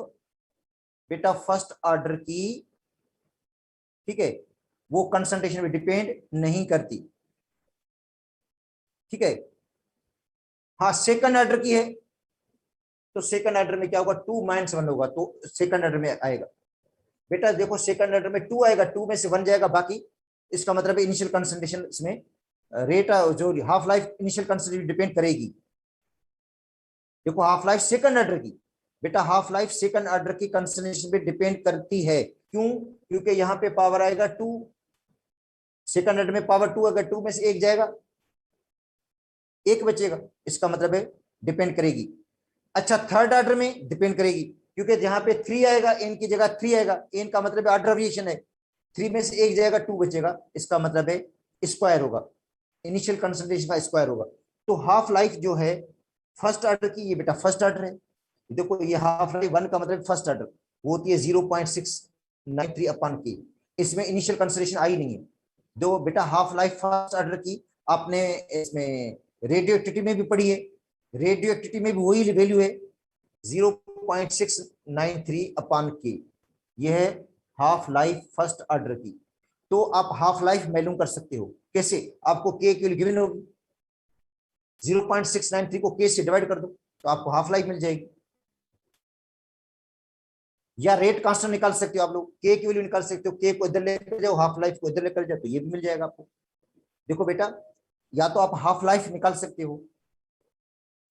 बेटा फर्स्ट ऑर्डर की, ठीक है, वो कंसंट्रेशन में डिपेंड नहीं करती, ठीक है। हाँ, सेकंड ऑर्डर की है, तो सेकंड ऑर्डर में क्या होगा, 2 - 1 होगा, तो सेकंड ऑर्डर में आएगा बेटा। देखो सेकंड ऑर्डर में 2 आएगा, 2 में से 1 जाएगा बाकी, इसका मतलब है इनिशियल कंसंट्रेशन इसमें रेट जो half life initial concentration depend करेगी। देखो हाफ लाइफ सेकंड ऑर्डर की बेटा, हाफ लाइफ सेकंड ऑर्डर की कंसंट्रेशन पे डिपेंड करती है। क्यों, क्योंकि यहाँ पे पावर आएगा 2, सेकंड ऑर्डर में पावर 2, अगर 2 में से 1 जाएगा 1 बचेगा, इसका मतलब है डिपेंड करेगी। अच्छा, थर्ड ऑर्डर में डिपेंड करेगी, क्योंकि जहां पे 3 आएगा n की जगह 3 आएगा, n का मतलब ऑर्डर ऑफ रिएक्शन है, 3 में से 1 जाएगा 2 बचेगा, इसका मतलब है स्क्वायर होगा, इनिशियल कंसंट्रेशन का स्क्वायर होगा। तो हाफ लाइफ जो है फर्स्ट ऑर्डर की, ये बेटा फर्स्ट ऑर्डर है। देखो ये हाफ लाइफ 1 का मतलब फर्स्ट ऑर्डर, वो होती है 0.693/k, इसमें इनिशियल कंसंट्रेशन आई नहीं है। दो बेटा हाफ लाइफ फर्स्ट ऑर्डर की आपने इसमें रेडियो एक्टिविटी में भी पढ़ी है, रेडियो एक्टिविटी में भी वही वैल्यू है 0.693/k, यह है हाफ लाइफ फर्स्ट ऑर्डर की। तो आप हाफ लाइफ मालूम कर सकते हो कैसे, आपको k की वैल्यू गिवन होगी, 0.693 को k से डिवाइड कर दो तो आपको हाफ लाइफ मिल जाएगी। या रेट कांस्टेंट निकाल सकते हो आप लोग, k की वैल्यू निकाल सकते हो, k को इधर लेकर जाओ, हाफ लाइफ को इधर लेकर जाओ, तो ये भी मिल जाएगा आपको। देखो बेटा, या तो आप हाफ लाइफ निकाल सकते हो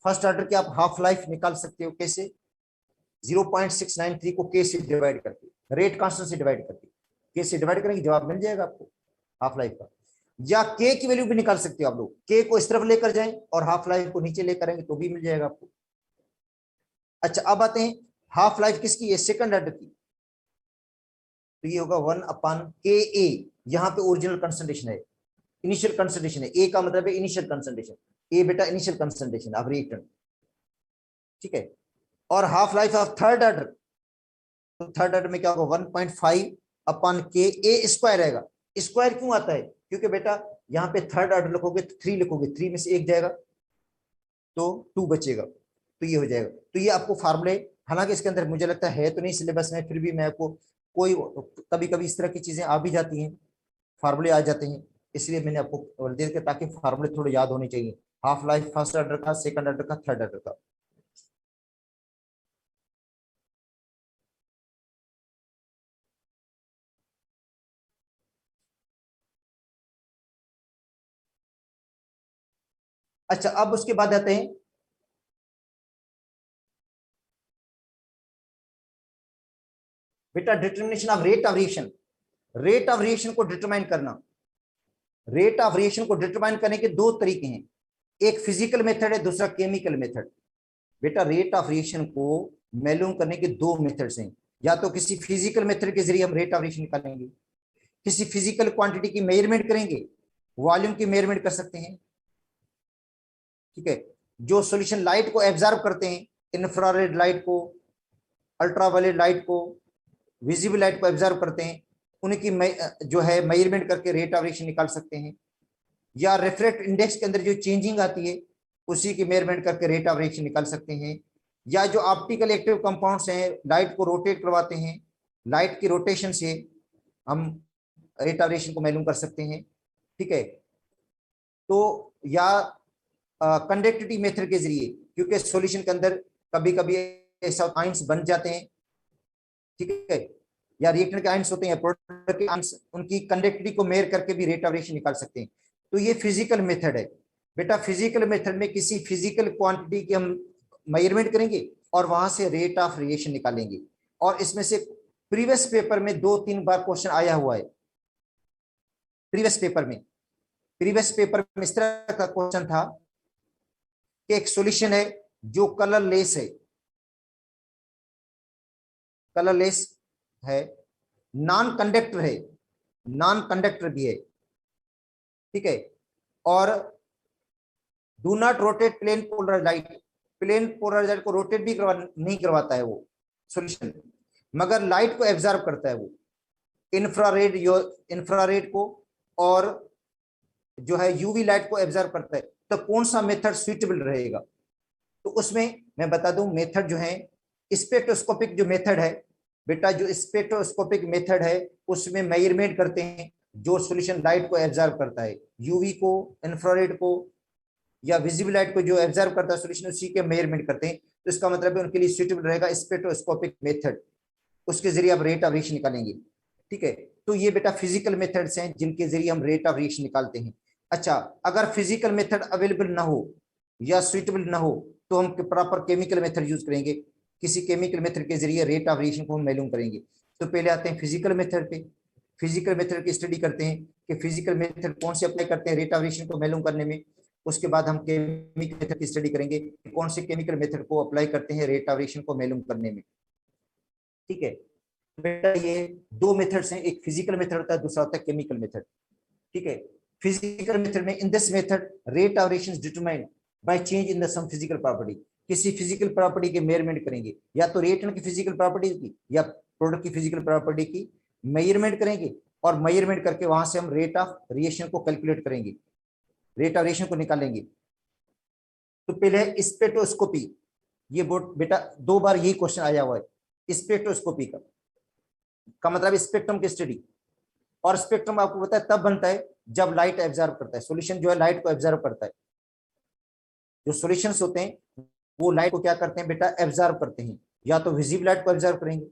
फर्स्ट ऑर्डर की, आप हाफ लाइफ निकाल सकते हो कैसे, 0.693 को k से डिवाइड करके, रेट कांस्टेंट से डिवाइड करके, k से डिवाइड करेंगे जवाब मिल जाएगा आपको। हाफ लाइफ का। या के की वैल्यू भी निकाल सकते हो आप लोग, के को इस तरफ लेकर जाएं और हाफ लाइफ को नीचे लेकर आएंगे तो भी मिल जाएगा आपको। अच्छा अब आते हैं हाफ लाइफ किसकी है, सेकंड ऑर्डर की, तो ये होगा 1/Ka। यहाँ पे ओरिजिनल कंसंट्रेशन है, इनिशियल कंसंट्रेशन है, ए का मतलब है इनिशियल कंसंट्रेशन, ए बेटा इनिशियल कंसंट्रेशन ऑफ रिएक्टेंट, ठीक है। और half life of third order, तो थर्ड ऑर्डर में क्या होगा 1.5/Ka आएगा। स्क्वायर क्यों आता है, क्योंकि बेटा यहाँ पे थर्ड ऑर्डर लिखोगे तो 3 लिखोगे, 3 में से 1 जाएगा तो 2 बचेगा, तो ये हो जाएगा। तो ये आपको फार्मूले, हालांकि इसके अंदर मुझे लगता है तो नहीं सिलेबस में, फिर भी मैं आपको कोई कभी कभी इस तरह की चीजें आ भी जाती हैं, फार्मूले आ जाते हैं, इसलिए मैंने आपको दे दिया ताकि फार्मूले थोड़े याद होने चाहिए। हाफ लाइफ फर्स्ट ऑर्डर का, सेकंड ऑर्डर का, थर्ड ऑर्डर का। अच्छा अब उसके बाद आते हैं बेटा determination of rate of reaction. Rate of reaction को डिटरमाइन करना, रेट ऑफ रिएक्शन को डिटरमाइन करने के दो तरीके हैं, एक फिजिकल मेथड है, दूसरा केमिकल मेथड। बेटा रेट ऑफ रिएक्शन को मालूम करने के दो मेथड्स हैं, या तो किसी फिजिकल मेथड के जरिए हम रेट ऑफ रिएक्शन निकालेंगे, किसी फिजिकल क्वांटिटी की मेजरमेंट करेंगे, वॉल्यूम की मेजरमेंट कर सकते हैं, ठीक है। जो सॉल्यूशन लाइट को एब्जॉर्ब करते हैं, इंफ्रारेड लाइट को, अल्ट्रावायलेट लाइट को, विजिबल लाइट को एब्जॉर्ब करते हैं, उनकी जो है मेजरमेंट करके रेट ऑफ रिएक्शन निकाल सकते हैं। या रिफ्रैक्ट इंडेक्स के अंदर जो चेंजिंग आती है उसी की मेजरमेंट करके रेट ऑफ रिएक्शन निकाल सकते हैं। या जो ऑप्टिकल एक्टिव कंपाउंड्स हैं, लाइट को रोटेट करवाते हैं, लाइट की रोटेशन से हम रेट ऑफ रिएक्शन को मालूम कर सकते हैं, ठीक है। तो या कंडक्टिविटी मेथड के जरिए, क्योंकि सॉल्यूशन के अंदर कभी कभी ऐसा आयंस बन जाते हैं, ठीक है, या रिएक्टेंट के आयंस होते हैं, प्रोडक्ट के आयंस, उनकी कंडक्टिविटी को मेजर करके भी रेट ऑफ रिएक्शन निकाल सकते हैं। तो ये फिजिकल मेथड है बेटा। फिजिकल मेथड में किसी फिजिकल क्वांटिटी की हम मेजरमेंट करेंगे और वहां से रेट ऑफ रिएक्शन निकालेंगे। और इसमें से प्रीवियस पेपर में 2-3 बार क्वेश्चन आया हुआ है। प्रीवियस पेपर में इस तरह का क्वेश्चन था कि एक सॉल्यूशन है जो कलरलेस है, नॉन कंडक्टर भी है, ठीक है। और do not rotate plane polarise light को रोटेट भी नहीं करवाता है वो सॉल्यूशन, मगर लाइट को एब्जॉर्ब करता है वो, इंफ्रारेड को और जो है यूवी लाइट को एब्जॉर्ब करता है। तो कौन सा मेथड सुइटेबल रहेगा, तो उसमें मैं बता दूं मेथड जो है स्पेक्ट्रोस्कोपिक जो मेथड है बेटा, जो स्पेक्ट्रोस्कोपिक मेथड है उसमें मेजरमेंट करते हैं जो सॉल्यूशन लाइट को एब्जॉर्ब करता है, यूवी को, इंफ्रारेड को या विजिबल लाइट को जो एब्जॉर्ब करता है सॉल्यूशन, उसी के मेजरमेंट करते हैं। तो इसका मतलब है उनके लिए सुइटेबल रहेगा स्पेक्ट्रोस्कोपिक मेथड, उसके जरिए आप रेट ऑफ रिएक्शन निकालेंगे, ठीक है। तो ये बेटा फिजिकल मेथड्स हैं जिनके जरिए हम रेट ऑफ रिएक्शन निकालते हैं। अच्छा अगर फिजिकल मेथड अवेलेबल ना हो या सुइटेबल ना हो तो हम प्रॉपर केमिकल मेथड यूज करेंगे, किसी केमिकल मेथड के जरिए रेट ऑफ रिएक्शन को हम मालूम करेंगे। तो पहले आते हैं फिजिकल मेथड पे, फिजिकल मेथड की स्टडी करते हैं कि फिजिकल मेथड कौन से अप्लाई करते हैं रेट ऑफ रिएक्शन को मालूम करने में। उसके बाद हम केमिकल मेथड की स्टडी करेंगे कौन से केमिकल मेथड को अप्लाई करते हैं रेट ऑफ रिएक्शन को मालूम करने में, ठीक है। बेटा ये दो मेथड्स हैं, एक फिजिकल मेथड होता है, दूसरा होता है केमिकल मेथड, ठीक है। फिजिकल मेथड में in this method rate of reaction is determined by change in the some physical property. किसी फिजिकल प्रॉपर्टी के मेजरमेंट करेंगे, या तो रिएक्टेंट की फिजिकल प्रॉपर्टी की या प्रोडक्ट की फिजिकल प्रॉपर्टी की मेजरमेंट करेंगे, और मेजरमेंट करके वहां से हम रेट ऑफ रिएक्शन को कैलकुलेट करेंगे, रेट ऑफ रिएक्शन को निकालेंगे। तो पहले है स्पेक्ट्रोस्कोपी, ये बोर्ड बेटा 2 बार यही क्वेश्चन आया हुआ है। स्पेक्ट्रोस्कोपी का मतलब स्पेक्ट्रम की स्टडी, और स्पेक्ट्रम आपको पता है तब बनता है जब लाइट एब्जॉर्ब करता है, सॉल्यूशन जो है लाइट को एब्जॉर्ब करता है। जो सॉल्यूशंस होते हैं वो लाइट को क्या करते हैं बेटा, एब्जॉर्ब करते हैं, या तो विजिबल लाइट को एब्जॉर्ब करेंगे,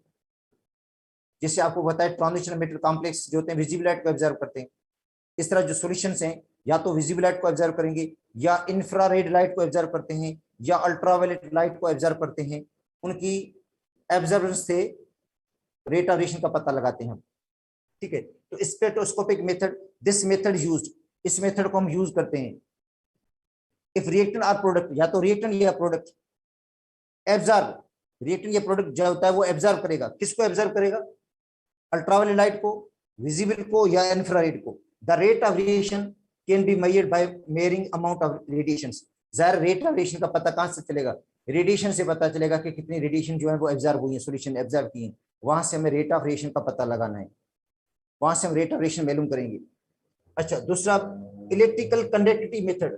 जैसे आपको बताया ट्रांजिशन मेटल कॉम्प्लेक्स जो होते हैं विजिबल लाइट को एब्जॉर्ब करते हैं। इस तरह जो सॉल्यूशंस हैं या तो विजिबल लाइट को एब्जॉर्ब करेंगे, या इंफ्रारेड लाइट को एब्जॉर्ब करते हैं, या अल्ट्रावायलेट लाइट को एब्जॉर्ब करते हैं। उनकी एब्जॉर्बेंस से रेट ऑफ रिएक्शन का पता लगाते हैं हम, ठीक है। तो spectroscopic method this method used, इस मेथड को हम यूज करते हैं इफ रिएक्टेंट आर प्रोडक्ट, या तो रिएक्टेंट या प्रोडक्ट एब्जॉर्ब, रिएक्टेंट या प्रोडक्ट जो होता है वो एब्जॉर्ब करेगा, किसको एब्जॉर्ब करेगा, अल्ट्रावायलेट लाइट को, विजिबल को या इंफ्रारेड को। The rate of radiation can be measured by measuring amount of radiation. ज़ाहिर रेट ऑफ रेडिएशन का पता कहां से चलेगा, रेडिएशन से पता चलेगा कि कितनी रेडिएशन जो है वो एब्जॉर्ब हुई है, सॉल्यूशन एब्जॉर्ब की है, वहां से हमें रेट ऑफ रेडिएशन का पता लगाना है, वहां से हम रेट ऑफ रेडिएशन मालूम करेंगे। अच्छा, दूसरा इलेक्ट्रिकल कंडक्टिविटी मेथड।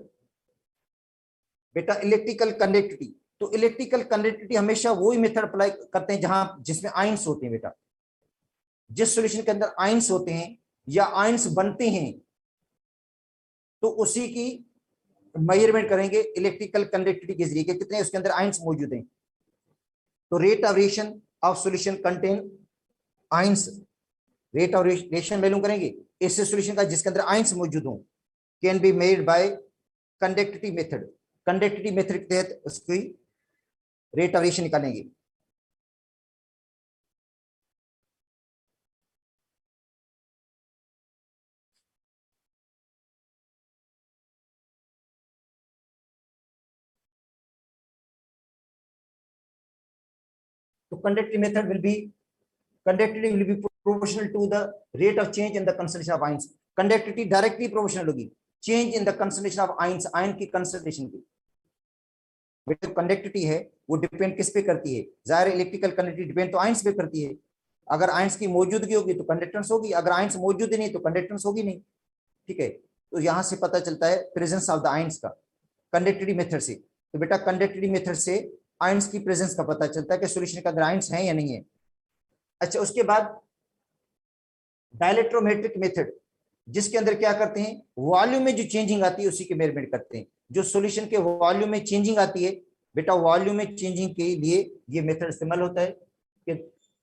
बेटा इलेक्ट्रिकल कंडक्टिविटी, तो इलेक्ट्रिकल कंडक्टिविटी हमेशा वही मेथड अप्लाई करते हैं जहां जिसमें आयंस होते हैं। बेटा जिस सॉल्यूशन के अंदर आयंस होते हैं या आयंस बनते हैं तो उसी की मेजरमेंट करेंगे इलेक्ट्रिकल कंडक्टिविटी के जरिए, कितने उसके अंदर आयंस मौजूद हैं। तो rate of radiation of solution contain ions, rate of radiation मालूम करेंगे ऐसे सॉल्यूशन का जिसके अंदर आयंस मौजूद हों, can be made by conductivity method, conductivity method के तहत उसकी रेट ऑफ रेडिएशन निकालेंगे। तो conductivity will be proportional to the rate of change in the concentration of ions। conductivity directly proportional होगी change in the concentration of ions, ion की concentration की। बेटा conductivity है वो डिपेंड किस पे करती है, जाहिर इलेक्ट्रिकल कंडक्टिविटी डिपेंड तो आयंस पे करती है। अगर आयंस की मौजूदगी होगी तो कंडक्टेंस होगी, अगर आयंस मौजूद ही नहीं तो कंडक्टेंस होगी नहीं। ठीक है, तो यहां से पता चलता है प्रेजेंस ऑफ द आयंस का कंडक्टिविटी मेथड से। तो बेटा कंडक्टिविटी मेथड से आयंस की प्रेजेंस का पता चलता है कि सॉल्यूशन के अंदर आयंस हैं या नहीं है। अच्छा, उसके बाद डायलेक्ट्रोमेट्रिक मेथड, जिसके अंदर क्या करते हैं, वॉल्यूम में जो चेंजिंग आती है उसी के मेजरमेंट करते हैं। जो सॉल्यूशन के वॉल्यूम में चेंजिंग आती है, बेटा वॉल्यूम में चेंजिंग के लिए ये मेथड इस्तेमाल होता है कि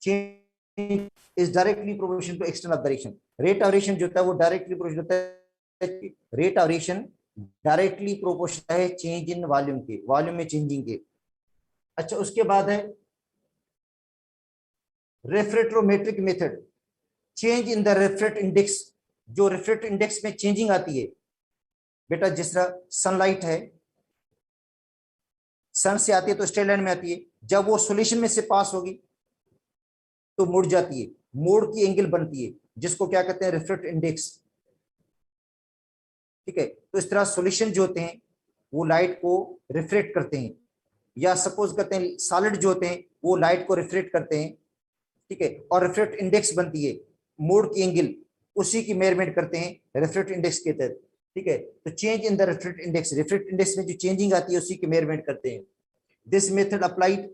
change is directly proportional to external direction. Rate of radiation जो होता है वो डायरेक्टली प्रोपोर्शनल होता है, rate of radiation directly proportional है चेंज इन वॉल्यूम के, वॉल्यूम में चेंजिंग के। अच्छा, उसके बाद है refractometric method, change in the refract index, जो रिफ्रेक्ट इंडेक्स में चेंजिंग आती है। बेटा जिस तरह सनलाइट है, सन से आती है तो स्ट्रेट लाइन में आती है, जब वो सॉल्यूशन में से पास होगी तो मुड़ जाती है, मोड़ की एंगल बनती है, जिसको क्या कहते हैं, रिफ्रेक्ट इंडेक्स। ठीक है, तो इस तरह सॉल्यूशन जो होते हैं वो लाइट को रिफ्लेक्ट करते हैं, या सपोज करते हैं सॉलिड जो होते हैं वो लाइट को रिफ्लेक्ट करते हैं। ठीक है, और रिफ्लेक्ट इंडेक्स बनती है, मोड़ की एंगल, उसी की मेजरमेंट करते हैं रिफ्लेक्ट इंडेक्स के तहत। ठीक है, तो change in the reflect index, reflect index में जो चेंजिंग आती है उसी की मेजरमेंट करते हैं। This method applied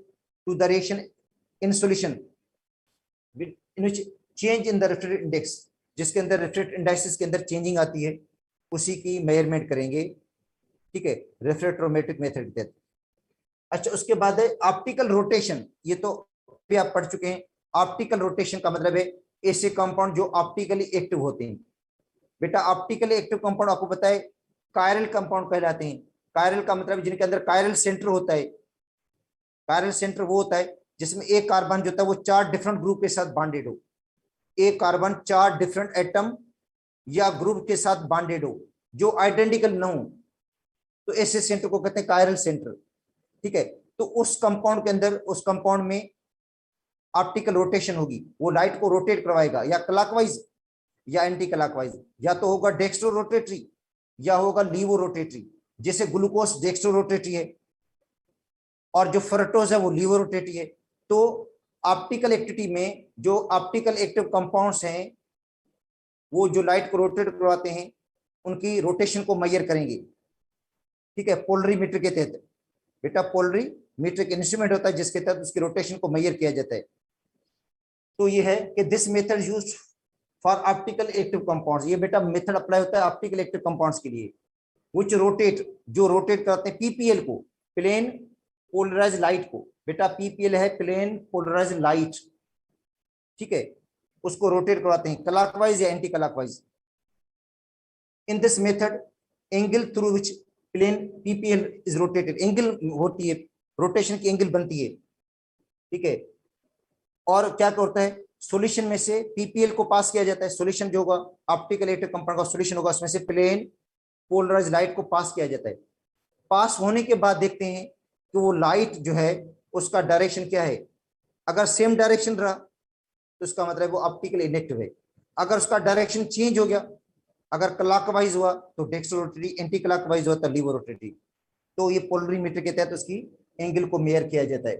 to the radiation in solution in which change in the reflect index, जिसके अंदर रिफ्लेक्ट इंडेक्स के अंदर चेंजिंग आती है उसी की मेजरमेंट करेंगे। ठीक है, रिफ्रेक्ट्रोमेट्रिक मेथड के तहत। अच्छा, उसके बाद है ऑप्टिकल रोटेशन, ये तो भी आप पढ़ चुके हैं। ऑप्टिकल रोटेशन का मतलब है ऐसे कंपाउंड जो ऑप्टिकली एक्टिव होते हैं। बेटा ऑप्टिकली एक्टिव कंपाउंड आपको पता है कायरल कंपाउंड कहलाते हैं। कायरल का मतलब जिनके अंदर कायरल सेंटर होता है। कायरल सेंटर वो होता है जिसमें एक कार्बन जो होता है वो 4 डिफरेंट ग्रुप के साथ बॉन्डेड हो, एक कार्बन 4 डिफरेंट एटम या ग्रुप के साथ बॉन्डेड हो जो आइडेंटिकल न हो, तो ऐसे सेंटर को कहते हैं कायरल सेंटर। ठीक है, तो उस कंपाउंड के अंदर, उस कंपाउंड में ऑप्टिकल रोटेशन होगी, वो लाइट को रोटेट करवाएगा या क्लॉकवाइज या एंटी क्लॉकवाइज, या तो होगा डेक्स्ट्रो रोटेटरी या होगा लीवो रोटेटरी। जैसे ग्लूकोज डेक्स्ट्रो रोटेटरी है और जो फ्रक्टोज है वो लीवो रोटेटरी है। तो ऑप्टिकल एक्टिविटी में जो ऑप्टिकल एक्टिव कंपाउंड्स हैं वो जो लाइट को रोटेट करवाते हैं उनकी रोटेशन को मेजर करेंगे। ठीक है, पोलरीमीटर के तहत। बेटा पोलरीमीटर एक इंस्ट्रूमेंट होता है जिसके तहत उसकी रोटेशन को मेजर किया जाता है। तो ये है कि this method used for optical active compounds, ये बेटा मेथड अप्लाई होता है ऑप्टिकल एक्टिव कंपाउंड्स के लिए, व्हिच रोटेट, जो रोटेट करते हैं पीपीएल को, प्लेन पोलराइज्ड लाइट को। बेटा पीपीएल है प्लेन पोलराइज्ड लाइट। ठीक है, उसको रोटेट करवाते हैं क्लॉकवाइज या anticlockwise. In this method angle through which plane PPL is rotated, angle होती है, रोटेशन की एंगल बनती है। ठीक है, और क्या करता है सॉल्यूशन में से पीपीएल को पास किया जाता है, सॉल्यूशन जो होगा ऑप्टिकल इलेक्ट्रिक कंपाउंड का सॉल्यूशन होगा, उसमें से प्लेन पोलराइज लाइट को पास किया जाता है। पास होने के बाद देखते हैं कि वो लाइट जो है उसका डायरेक्शन क्या है। अगर सेम डायरेक्शन रहा तो उसका मतलब वो ऑप्टिकल इनेक्टिव है। अगर उसका डायरेक्शन चेंज हो गया, अगर क्लॉकवाइज हुआ तो डेक्स्ट्रोरोटेटरी, एंटी क्लॉकवाइज हुआ तो लीवरोटेटरी, तो ये पोलरीमीटर के तहत उसकी एंगल को मेजर किया जाता है।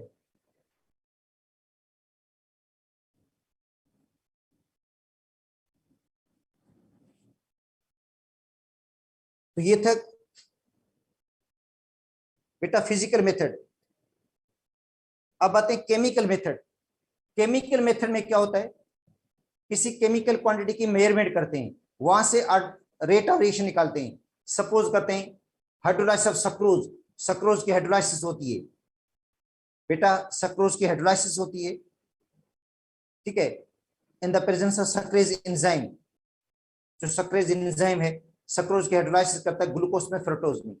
तो ये था बेटा फिजिकल मेथड। अब आते हैं केमिकल मेथड। केमिकल मेथड में क्या होता है, किसी केमिकल क्वांटिटी की मेजरमेंट करते हैं, वहां से रेट ऑफ रिएक्शन निकालते हैं। सपोज करते हैं हाइड्रोलाइसिस ऑफ सक्रोज, सक्रोज की हाइड्रोलाइसिस होती है बेटा, सक्रोज की हाइड्रोलाइसिस होती है, ठीक है, in the presence of sucrase enzyme. जो सक्रेज एंजाइम है सक्रोज की हाइड्रोलाइसिस करता है ग्लूकोज में, फ्रुक्टोज में,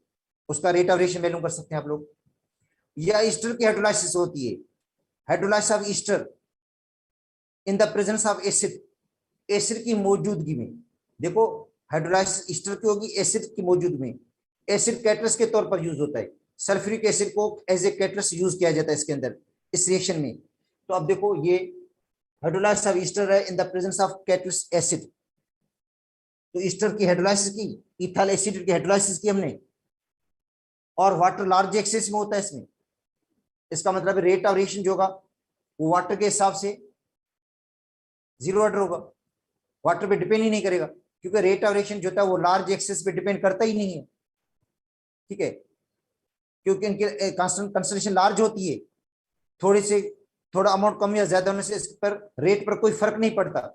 उसका रेट ऑफ रिएक्शन मालूम कर सकते हैं आप लोग। या ईस्टर की हाइड्रोलाइसिस होती है, hydrolysis of Easter in the presence of acid, acid की मौजूदगी में। देखो हाइड्रोलाइसिस ईस्टर की होगी एसिड की मौजूद में। एसिड कैटलिस्ट के तौर पर यूज होता है, सल्फ्यूरिक एसिड को एज ए कैटलिस्ट यूज किया जाता है इसके अंदर, इस रिएक्शन में। तो अब देखो ये हाइड्रोलाइसिस ऑफ ईस्टर है in the presence of catalyst acid. तो ईस्टर की हाइड्रोलाइसिस की, इथाइल एसिड की हाइड्रोलाइसिस की हमने, और वाटर लार्ज एक्सेस में होता है इसमें। इसका मतलब रेट ऑफ रिएक्शन जो होगा वो वाटर के हिसाब से जीरो ऑर्डर होगा, वाटर पे डिपेंड ही नहीं करेगा, क्योंकि रेट ऑफ रिएक्शन जो होता है वो लार्ज एक्सेस पे डिपेंड करता ही नहीं है, ठीक है, क्योंकि इनके कंसंट्रेशन लार्ज होती है। थोड़ी से थोड़ा अमाउंट कम या ज्यादा होने से इस पर रेट पर कोई फर्क नहीं पड़ता,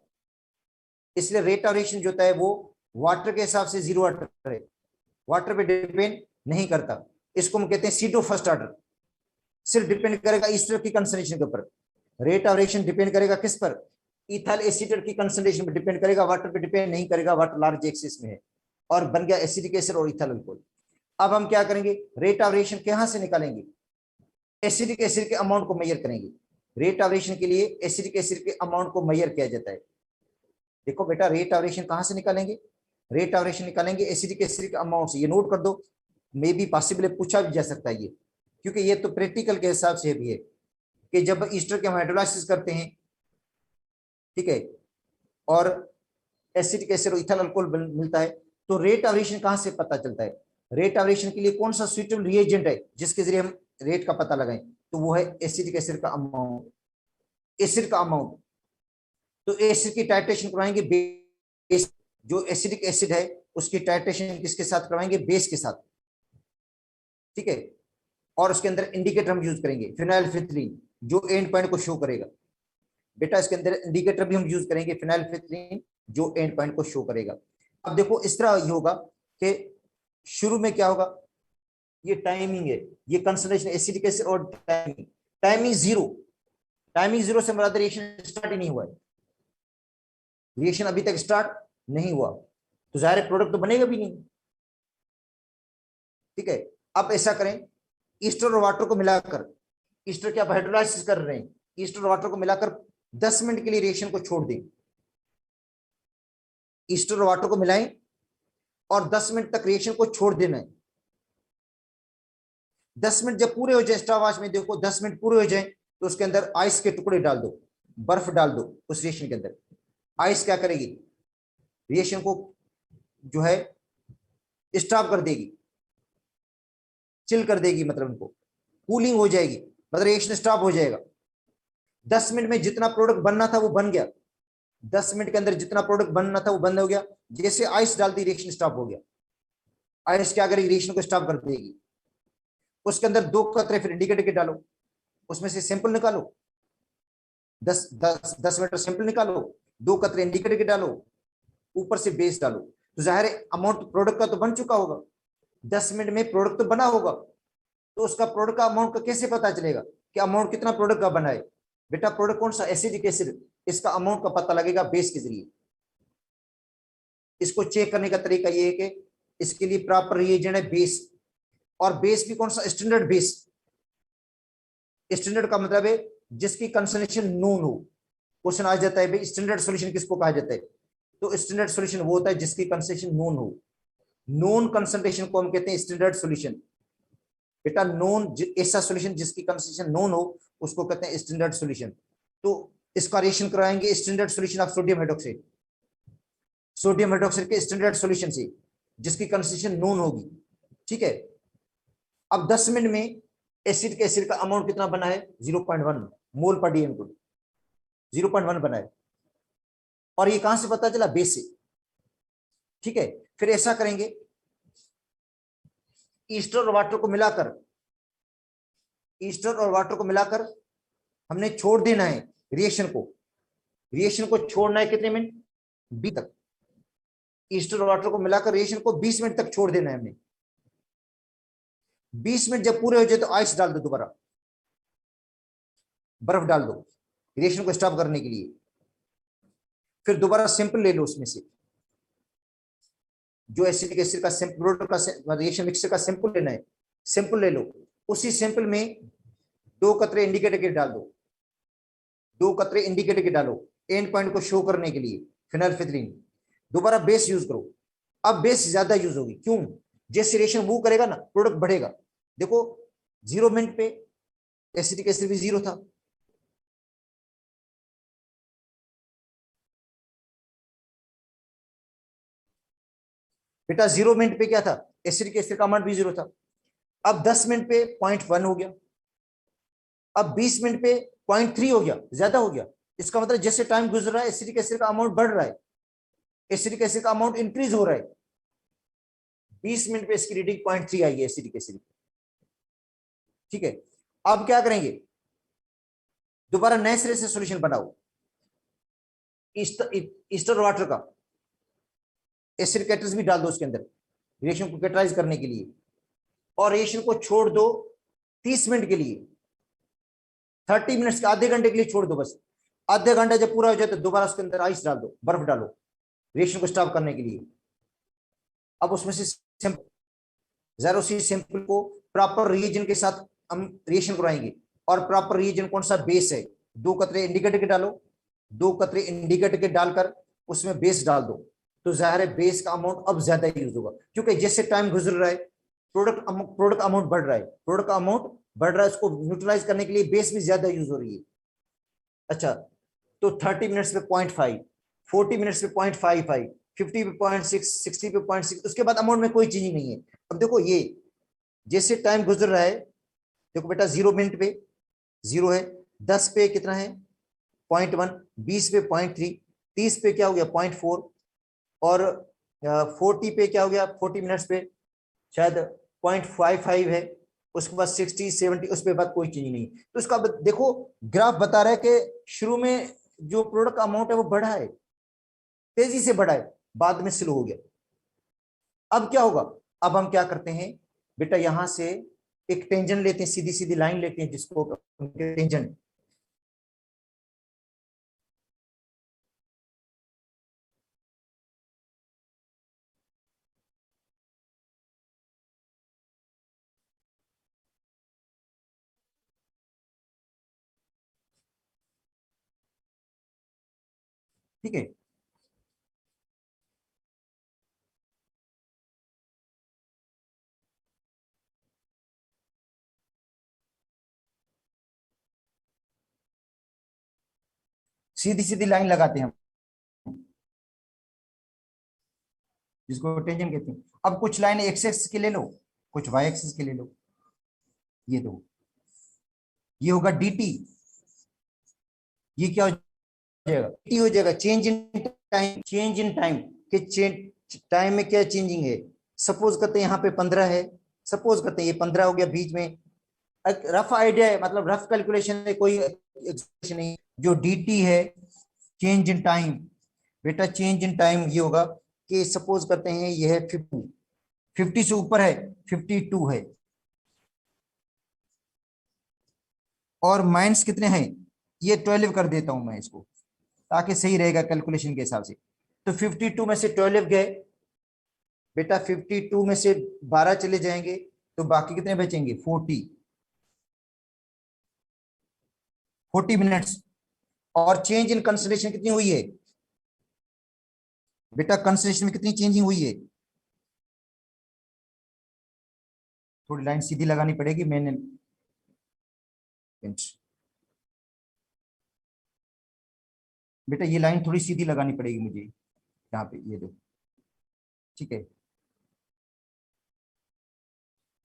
इसलिए रेट ऑफ रिएक्शन जो होता है वो वाटर के हिसाब से जीरो ऑर्डर है, वाटर पे डिपेंड नहीं करता। इसको हम कहते हैं सीडो फर्स्ट ऑर्डर। सिर्फ डिपेंड करेगा ईस्टर की कंसंट्रेशन के ऊपर, रेट ऑफ रिएक्शन डिपेंड करेगा किस पर, इथाइल एसिड की कंसंट्रेशन पे डिपेंड करेगा, वाटर पे डिपेंड नहीं करेगा, वाटर लार्ज एक्सिस में है, और बन गया एसिडिक एसिड और इथाइल अल्कोहल। अब हम क्या करेंगे, रेट ऑफ रिएक्शन कहां से निकालेंगे, एसिडिक एसिड के अमाउंट को मेजर करेंगे। रेट ऑफ रिएक्शन के लिए एसिडिक एसिड के अमाउंट को मेजर किया जाता है। देखो बेटा रेट ऑफ रिएक्शन कहां से निकालेंगे, रेट ऑफ रिएक्शन निकालेंगे एसिडिक एसिड के अमाउंट से। ये नोट कर दो, मे बी पॉसिबल पूछा भी जा सकता है ये, क्योंकि ये तो प्रैक्टिकल के हिसाब से भी है कि जब ईस्टर के हम हाइड्रोलाइसिस करते हैं, ठीक है, और एसिडिक एसिड और इथाइल अल्कोहल मिलता है, तो रेट ऑफ रिएक्शन कहां से पता चलता है। रेट ऑफ रिएक्शन के लिए कौन सा सुइटेबल रिएजेंट है जिसके जरिए हम रेट का पता लगाएं, तो वो है एसिडिक एसिड का अमाउंट, एसिड का अमाउंट। तो एसिड की टाइट्रेशन करवाएंगे बेस, जो एसिडिक एसिड है उसकी टाइट्रेशन किसके साथ करवाएंगे, बेस के साथ, ठीक है, और उसके अंदर इंडिकेटर हम यूज करेंगे फिनाइलफिथलीन, जो एंड पॉइंट को शो करेगा। बेटा इसके अंदर इंडिकेटर भी हम यूज करेंगे फिनाइलफिथलीन, जो एंड पॉइंट को शो करेगा। अब देखो इस तरह ये होगा कि शुरू में क्या होगा, ये टाइमिंग है, ये कंसंट्रेशन एसिडिक एसिड और timing, timing zero, timing zero से मतलब रिएक्शन स्टार्ट ही नहीं हुआ है, रिएक्शन अभी तक स्टार्ट नहीं हुआ, तो जाहिर प्रोडक्ट तो बनेगा भी नहीं, ठीक है। अब ऐसा करें, ईस्टर और वाटर को मिलाकर, ईस्टर के आप हाइड्रोलाइसिस कर रहे हैं, ईस्टर और वाटर को मिलाकर 10 मिनट के लिए रिएक्शन को छोड़ दें, ईस्टर और वाटर को मिलाएं और 10 मिनट तक रिएक्शन को छोड़ देना है। 10 मिनट जब पूरे हो जाए, स्टारवाच में देखो 10 मिनट पूरे हो जाए तो उसके अंदर आइस के टुकड़े डाल दो, बर्फ डाल दो उस रिएक्शन के अंदर। आइस क्या करेगी, रिएक्शन को जो है स्टॉप कर देगी, चिल कर देगी, मतलब उनको कूलिंग हो जाएगी, मतलब रिएक्शन स्टॉप हो जाएगा। 10 मिनट में जितना प्रोडक्ट बनना था वो बन गया, 10 मिनट के अंदर जितना प्रोडक्ट बनना था वो बंद हो गया। जैसे आइस डाल दी रिएक्शन स्टॉप हो गया, आइस क्या करेगी, रिएक्शन को स्टॉप कर देगी। उसके अंदर 2 कतरे फिर इंडिकेटर के डालो, उसमें से सैंपल निकालो, 10 मीटर सैंपल निकालो, 2 कतरे इंडिकेटर के डालो, ऊपर से बेस डालो, तो जाहिर है अमाउंट प्रोडक्ट का तो बन चुका होगा, 10 मिनट में प्रोडक्ट तो बना होगा, तो उसका प्रोडक्ट का अमाउंट का कैसे पता चलेगा कि अमाउंट कितना प्रोडक्ट का बना है। बेटा प्रोडक्ट कौन सा, एसिडिक एसिड, इसका अमाउंट का पता लगेगा बेस के जरिए। इसको चेक करने का तरीका ये है कि इसके लिए प्रॉपर रिएजेंट है बेस, और बेस भी कौन सा, स्टैंडर्ड बेस। स्टैंडर्ड का मतलब है जिसकी कंसंट्रेशन नोन हो, क्वेश्चन आ जाता है भाई स्टैंडर्ड सॉल्यूशन किसको कहा जाता है, तो स्टैंडर्ड सॉल्यूशन वो होता है जिसकी कंसंट्रेशन नोन हो। नोन कंसंट्रेशन को हम कहते हैं स्टैंडर्ड सॉल्यूशन। बेटा नोन ऐसा सॉल्यूशन जिसकी कंसंट्रेशन नोन हो उसको कहते हैं स्टैंडर्ड सॉल्यूशन। तो इसका रिएक्शन कराएंगे standard solution of sodium hydroxide, sodium hydroxide के स्टैंडर्ड सॉल्यूशन से जिसकी कंसंट्रेशन नोन होगी। ठीक है, अब 10 मिनट में एसिड के एसिड का अमाउंट कितना बना है 0.1 मोल पर डीएम को, 0.1 बना है। और ये कहां से पता चला, बेस से। ठीक है, फिर ऐसा करेंगे ईस्टर और वाटर को मिलाकर, ईस्टर और वाटर को मिलाकर हमने छोड़ देना है रिएक्शन को, रिएक्शन को छोड़ना है कितने मिनट 20 तक। ईस्टर और वाटर को मिलाकर रिएक्शन को 20 मिनट तक छोड़ देना है हमने। 20 मिनट जब पूरे हो जाए तो आइस डाल दो, दोबारा बर्फ डाल दो रिएक्शन को स्टॉप करने के लिए। फिर दोबारा सैंपल ले लो, उसमें से जो एसिडिक एसिड का सैंपल का रिएक्शन मिक्सचर का सैंपल लेना है, सैंपल ले लो। उसी सैंपल में 2 कतरे इंडिकेटर के डाल दो, 2 कतरे इंडिकेटर के डालो एंड पॉइंट को शो करने के लिए, फिनाइलफिथलीन। दोबारा बेस यूज करो। अब बेस ज्यादा यूज होगी, क्यों, जैसे रिएक्शन मूव करेगा ना प्रोडक्ट बढ़ेगा। देखो 0 मिनट पे एसिडिक एसिड भी 0 था, बेटा 0 मिनट पे क्या था, एसिडिक एसिड का अमाउंट भी 0 था। अब 10 मिनट पे 0.1 हो गया, अब 20 मिनट पे 0.3 हो गया, ज्यादा हो गया। इसका मतलब जैसे टाइम गुजर रहा है एसिडिक एसिड का अमाउंट बढ़ रहा है, एसिडिक एसिड का अमाउंट इंक्रीज हो रहा है। 20 मिनट पे इसकी रीडिंग 0.3 आई है एसिडिक एसिड। ठीक है, अब क्या करेंगे, दोबारा नए सिरे से सॉल्यूशन बनाओ ईस्टर वाटर का, एसिड कैटलिस्ट भी डाल दो उसके अंदर रिएक्शन को कैटलाइज करने के लिए, और रिएक्शन को छोड़ दो 30 मिनट के लिए, 30 मिनट्स के आधे घंटे के लिए छोड़ दो बस। आधे घंटा जब पूरा हो जाए तो दोबारा उसके अंदर आइस डाल दो, बर्फ डालो रिएक्शन को स्टॉप करने के लिए। अब उसमें से ज़ेरोसी सैंपल को प्रॉपर रिएजन के साथ हम रिएक्शन कराएंगे, और प्रॉपर रिएजन कौन सा, बेस है। 2 कतरे इंडिकेटर के डालो, 2 कतरे इंडिकेटर के डालकर उसमें बेस डाल दो, तो जाहिर है बेस का अमाउंट अब ज्यादा यूज होगा, क्योंकि जैसे टाइम गुजर रहा है प्रोडक्ट अमाउंट बढ़ रहा है, प्रोडक्ट अमाउंट बढ़ रहा है, उसको न्यूट्रलाइज करने के लिए बेस भी ज्यादा यूज हो रही है। अच्छा, तो 30 मिनट्स पे 0.5, 40 मिनट्स पे 0.55, 50 पे 0.6, 60 पे 0.6, उसके बाद अमाउंट में कोई चेंज नहीं है। अब देखो ये जैसे टाइम गुजर रहा है, देखो बेटा 0 मिनट पे 0 है, 10 पे कितना है 0.1, 20 पे 0.3, 30 पे क्या हो गया 0.4, और 40 पे क्या हो गया, 40 मिनट्स पे शायद 0.55 है, उसके बाद 60, 70, उस पे बाद कोई चेंज नहीं। तो इसका देखो ग्राफ बता रहा है कि शुरू में जो प्रोडक्ट अमाउंट है वो बढ़ा है, तेजी से बढ़ा है, बाद में स्लो हो गया। अब क्या होगा, अब हम क्या करते हैं बेटा, यहां से एक टेंजेंट लेते हैं, सीधी सीधी लाइन लेते हैं जिसको टेंजेंट, ठीक है। सीधी सीधी लाइन लगाते हैं हम, जिसको टेंजेंट कहते हैं। अब कुछ लाइन एक्स एक्सिस के ले लो, कुछ वाई एक्सिस के ले लो। ये दो, ये होगा dt, ये क्या हो जाएगा, dt हो जाएगा change in time, change in time के टाइम में क्या चेंजिंग है। सपोज करते हैं यहाँ पे 15 है, सपोज करते हैं ये 15 हो गया, बीच में रफ आइडिया है, मतलब रफ कैलकुलेशन है, कोई एक्सप्रेशन नहीं। जो dt है चेंज इन टाइम, बेटा चेंज इन टाइम ये होगा कि सपोज करते हैं ये है 50, 50 से ऊपर है 52 है, और माइनस कितने हैं, ये 12 कर देता हूं मैं इसको ताकि सही रहेगा कैलकुलेशन के हिसाब से। तो 52 में से 12 गए बेटा, 52 में से 12 चले जाएंगे तो बाकी कितने बचेंगे 40, 40 मिनट्स। और चेंज इन कंसंट्रेशन कितनी हुई है बेटा, कंसंट्रेशन में कितनी चेंजिंग हुई है? थोड़ी लाइन सीधी लगानी पड़ेगी, मैंने बेटा ये लाइन थोड़ी सीधी लगानी पड़ेगी मुझे यहाँ पे, ये दो, ठीक है।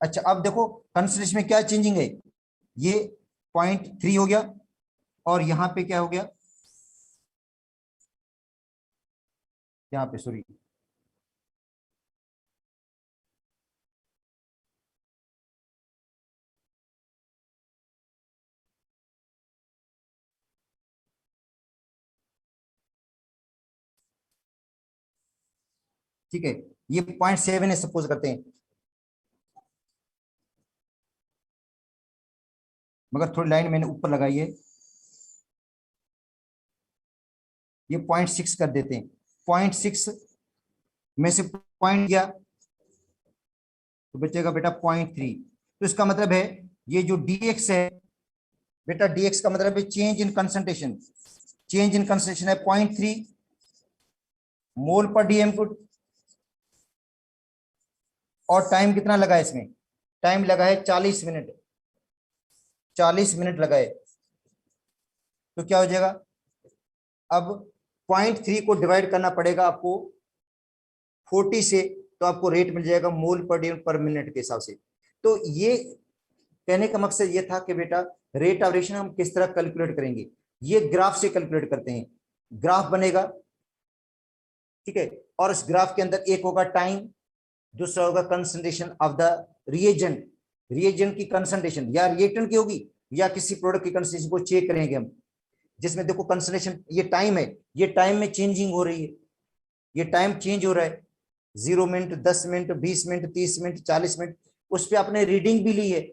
अच्छा अब देखो कंसंट्रेशन में क्या चेंजिंग है, ये 0.3 हो गया और यहाँ पे क्या हो गया, यहाँ पे सॉरी, ठीक है, ये 0.7 है सपोज करते हैं, मगर थोड़ी लाइन मैंने ऊपर लगाई है, ये 0.6 कर देते हैं, 0.6 में से पॉइंट गया तो बचेगा बेटा 0.3। तो इसका मतलब है ये जो dx है बेटा, dx का मतलब है change in concentration, change in concentration है 0.3 मोल पर डीएम फुट। और टाइम कितना लगा है इसमें, टाइम लगा है 40 मिनट, 40 मिनट लगाए। तो क्या हो जाएगा, अब 0.3 को डिवाइड करना पड़ेगा आपको 40 से, तो आपको रेट मिल जाएगा मोल पर डीएम पर मिनट के हिसाब से। तो ये कहने का मकसद ये था कि बेटा रेट ऑफ रिएक्शन हम किस तरह कैलकुलेट करेंगे, ये ग्राफ से कैलकुलेट करते हैं। ग्राफ बनेगा, ठीक है, और इस ग्राफ के अंदर एक होगा टाइम, दूसरा होगा concentration of the reagent, reagent की कंसंट्रेशन या रिएक्टेंट की होगी या किसी प्रोडक्ट की कंसंट्रेशन को चेक करेंगे हम, जिसमें देखो कंसंट्रेशन, ये टाइम है, ये टाइम में चेंजिंग हो रही है, ये टाइम चेंज हो रहा है, 0 minute, 10 minute, 20 minute, 30 minute, 40 minute, उस पर आपने रीडिंग भी ली है,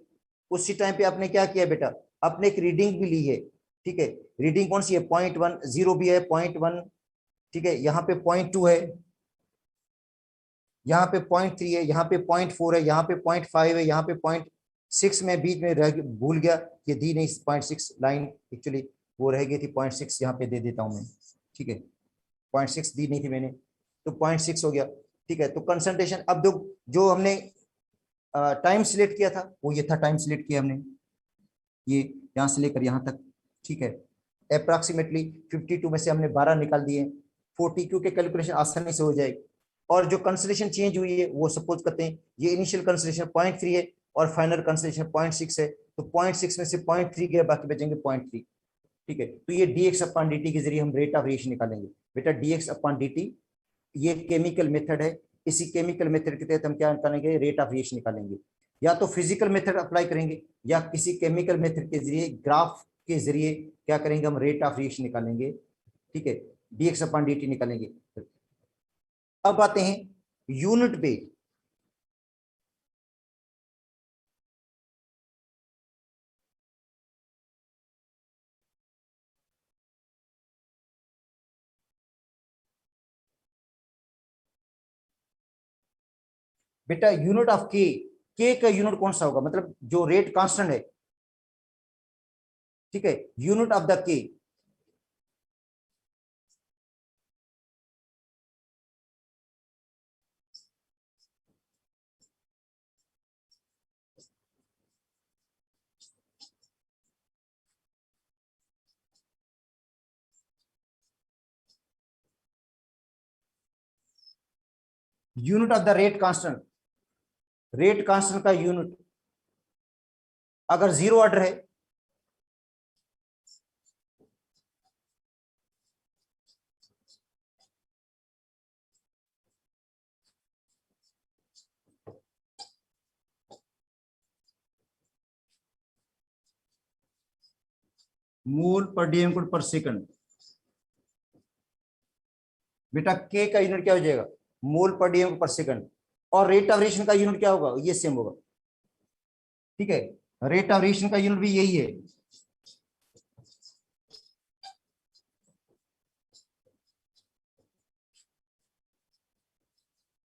उसी टाइम पे आपने क्या किया बेटा, आपने एक रीडिंग भी ली है, ठीक है। रीडिंग कौन सी है, 0.1, 0 भी है 0.1, ठीक है, यहाँ पे 0.2 है, यहाँ पे 0.3 है, यहाँ पे 0.4 है, यहाँ पे 0.5 है, यहाँ पे 0.6 में बीच में रह भूल गया, ये दी नहीं 0.6 लाइन, एक्चुअली वो रह गई थी 0.6, यहाँ पे दे देता हूँ मैं, ठीक है, 0.6 दी नहीं थी मैंने, तो 0.6 हो गया, ठीक है। तो कंसंट्रेशन, अब जो हमने टाइम सिलेक्ट किया था वो ये था, टाइम सिलेक्ट किया हमने ये यहाँ से लेकर यहाँ तक, ठीक है, अप्रॉक्सीमेटली 52 में से हमने 12 निकाल दिए, 40 क्योंकि कैलकुलेशन आसानी से हो जाएगी। और जो कंसंट्रेशन चेंज हुई है वो सपोज करते हैं ये इनिशियल कंसंट्रेशन 0.3 है और फाइनल कंसंट्रेशन 0.6 है, तो 0.6 में से 0.3 गया, बाकी बचेंगे 0.3, ठीक है। तो ये dx अपॉन dt के जरिए हम रेट ऑफ रिएक्शन निकालेंगे बेटा, dx अपॉन dt ये केमिकल मेथड है, इसी केमिकल मेथड के तहत हम क्या निकालेंगे, रेट ऑफ रिएक्शन निकालेंगे, या तो फिजिकल मेथड अप्लाई करेंगे या किसी केमिकल मेथड के जरिए, ग्राफ के जरिए क्या करेंगे, हम रेट ऑफ रिएक्शन निकालेंगे, ठीक है, dx अपॉन dt निकालेंगे। अब आते हैं यूनिट पे, बेटा यूनिट ऑफ के का यूनिट कौन सा होगा, मतलब जो रेट कांस्टेंट है, ठीक है, यूनिट ऑफ द के, unit of the rate constant, rate constant का यूनिट अगर 0 ऑर्डर है, मोल पर डीएम पर सेकंड, बेटा के का यूनिट क्या हो जाएगा, मोल पर डीएम पर सेकंड, और रेट ऑफ रिएक्शन का यूनिट क्या होगा, ये सेम होगा, ठीक है, रेट ऑफ रिएक्शन का यूनिट भी यही है,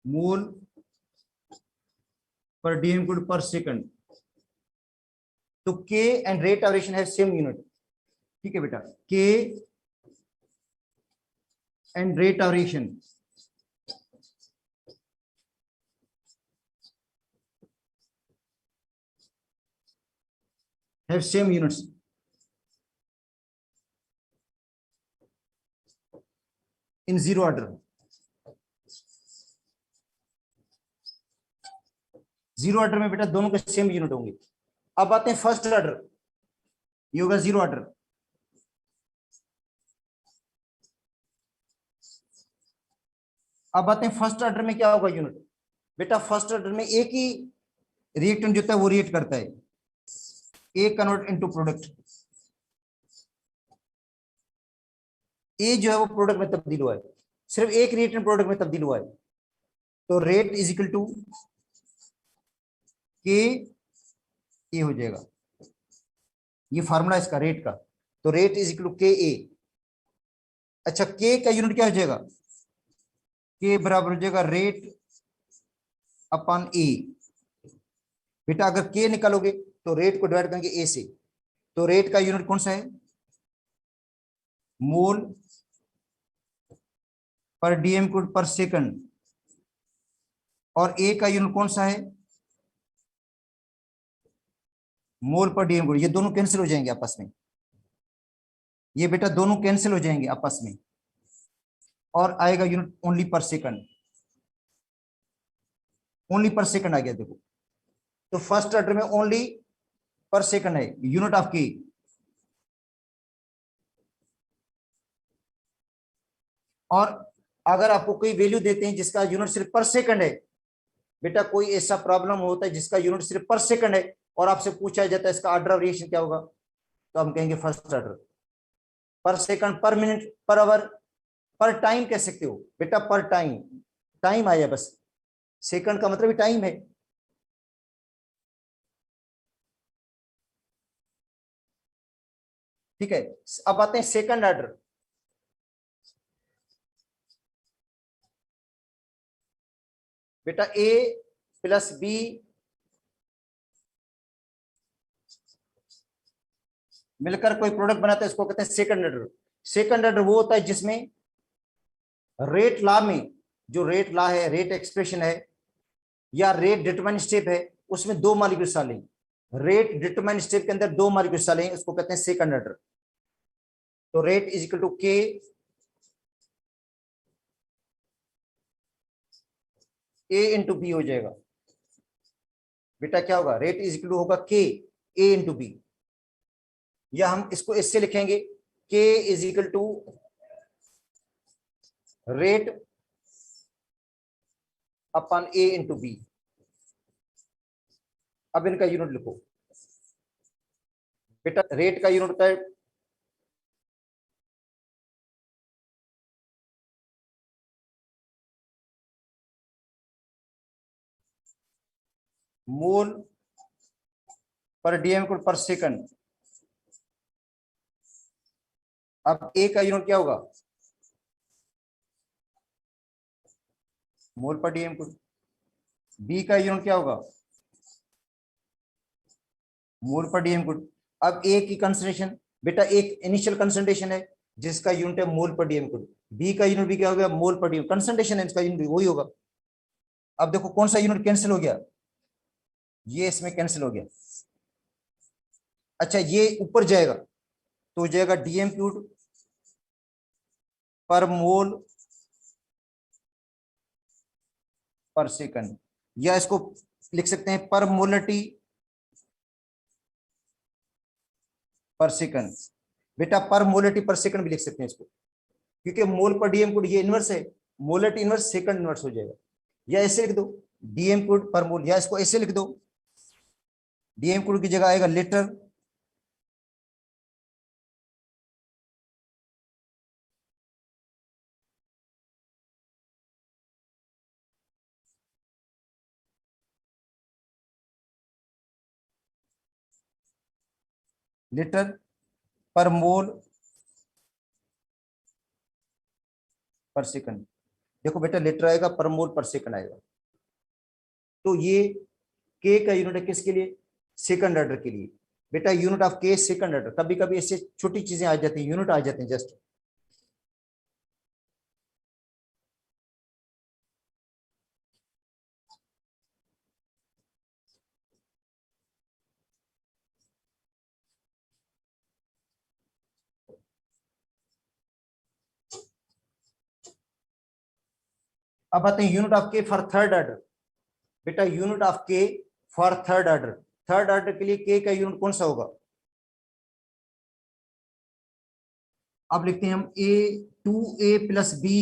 मोल पर डीएम पर सेकंड। तो के एंड रेट ऑफ रिएक्शन है सेम यूनिट, ठीक है बेटा, के and rate of reaction have same units. In zero order. Zero order में बेटा दोनों के सेम यूनिट होंगे. अब आते हैं फर्स्ट ऑर्डर, ये होगा जीरो ऑर्डर. अब आते हैं फर्स्ट ऑर्डर में क्या होगा यूनिट. बेटा फर्स्ट ऑर्डर में एक ही रिएक्टेंट जो होता है वो रिएक्ट करता है, ए कन्वर्ट इनटू प्रोडक्ट. ए जो है वो प्रोडक्ट में तब्दील हुआ है, सिर्फ एक रिएक्टेंट प्रोडक्ट में तब्दील हुआ है. तो rate is equal to k ए हो जाएगा. ये फार्मूला इसका रेट का. तो rate is equal to k ए. अच्छा के का यूनिट क्या हो जाएगा, के बराबर हो जाएगा रेट अपॉन ए. बेटा अगर के निकालोगे तो रेट को डिवाइड करेंगे ए से. तो रेट का यूनिट कौन सा है, मोल पर डीएम क्यूब पर सेकंड. और ए का यूनिट कौन सा है, मोल पर डीएम क्यूब. ये दोनों कैंसिल हो जाएंगे आपस में, ये बेटा दोनों कैंसिल हो जाएंगे आपस में, और आएगा यूनिट ओनली पर सेकंड. ओनली पर सेकंड आ गया देखो. तो फर्स्ट ऑर्डर में ओनली पर सेकंड है, यूनिट ऑफ की. और अगर आपको कोई वैल्यू देते हैं जिसका यूनिट सिर्फ पर सेकंड है, बेटा कोई ऐसा प्रॉब्लम होता है जिसका यूनिट सिर्फ पर सेकंड है और आपसे पूछा जाता है इसका ऑर्डर ऑफ रिएक्शन क्या होगा, तो हम कहेंगे फर्स्ट ऑर्डर. पर सेकंड, पर मिनट, पर आवर, पर टाइम कह सकते हो बेटा. पर टाइम, टाइम आया बस, सेकंड का मतलब ही टाइम है. ठीक है. अब आते हैं सेकंड ऑर्डर. बेटा ए प्लस बी मिलकर कोई प्रोडक्ट बनाता है, इसको कहते हैं सेकंड ऑर्डर. सेकंड ऑर्डर वो होता है जिसमें रेट लॉ में, जो रेट लॉ है, रेट एक्सप्रेशन है या रेट डिटरमाइन स्टेप है, उसमें दो मॉलिक्यूल शामिल हैं. रेट डिटरमाइन स्टेप के अंदर दो मॉलिक्यूल शामिल हैं, उसको कहते हैं सेकंड ऑर्डर. तो rate is equal to k A into B हो जाएगा. बेटा क्या होगा, रेट इज इक्वल टू होगा के ए इंटू बी, या हम इसको इससे लिखेंगे k is equal to rate upon a into b. अब इनका यूनिट लिखो. बेटा रेट का यूनिट होता है मोल पर डीएम पर सेकंड. अब ए का यूनिट क्या होगा, मोल पर डीएम क्यूब. बी का यूनिट क्या होगा, मोल पर डीएम क्यूब. अब ए की कंसंट्रेशन, बेटा एक इनिशियल कंसंट्रेशन है जिसका यूनिट है मोल पर डीएम क्यूब. बी का यूनिट भी क्या हो गया, मोल पर डीएम. कंसंट्रेशन है, इसका यूनिट वही होगा. अब देखो कौन सा यूनिट कैंसिल हो गया, ये इसमें कैंसिल हो गया. अच्छा ये ऊपर जाएगा तो हो जाएगा डीएम क्यूब पर मोल पर सेकंड, या इसको लिख सकते हैं पर मोलरिटी पर सेकंड. बेटा पर मोलरिटी पर सेकंड भी लिख सकते हैं इसको, क्योंकि मोल पर डीएम क्यूब ये इनवर्स है, मोलरिटी इनवर्स सेकंड इनवर्स हो जाएगा. या ऐसे लिख दो डीएम क्यूब पर मोल, या इसको ऐसे लिख दो डीएम क्यूब की जगह आएगा लीटर लीटर पर मोल पर सेकंड. देखो बेटा लीटर आएगा, पर मोल पर सेकंड आएगा. तो ये के का यूनिट है किसके लिए, सेकंड ऑर्डर के लिए. बेटा यूनिट ऑफ के सेकंड ऑर्डर. कभी कभी ऐसे छोटी चीजें आ जाती हैं, यूनिट आ जाते हैं जस्ट. अब आते हैं यूनिट ऑफ के फॉर थर्ड ऑर्डर। बेटा यूनिट ऑफ के for third order, third order के लिए के का यूनिट कौन सा होगा? अब लिखते हैं हम A2A प्लस बी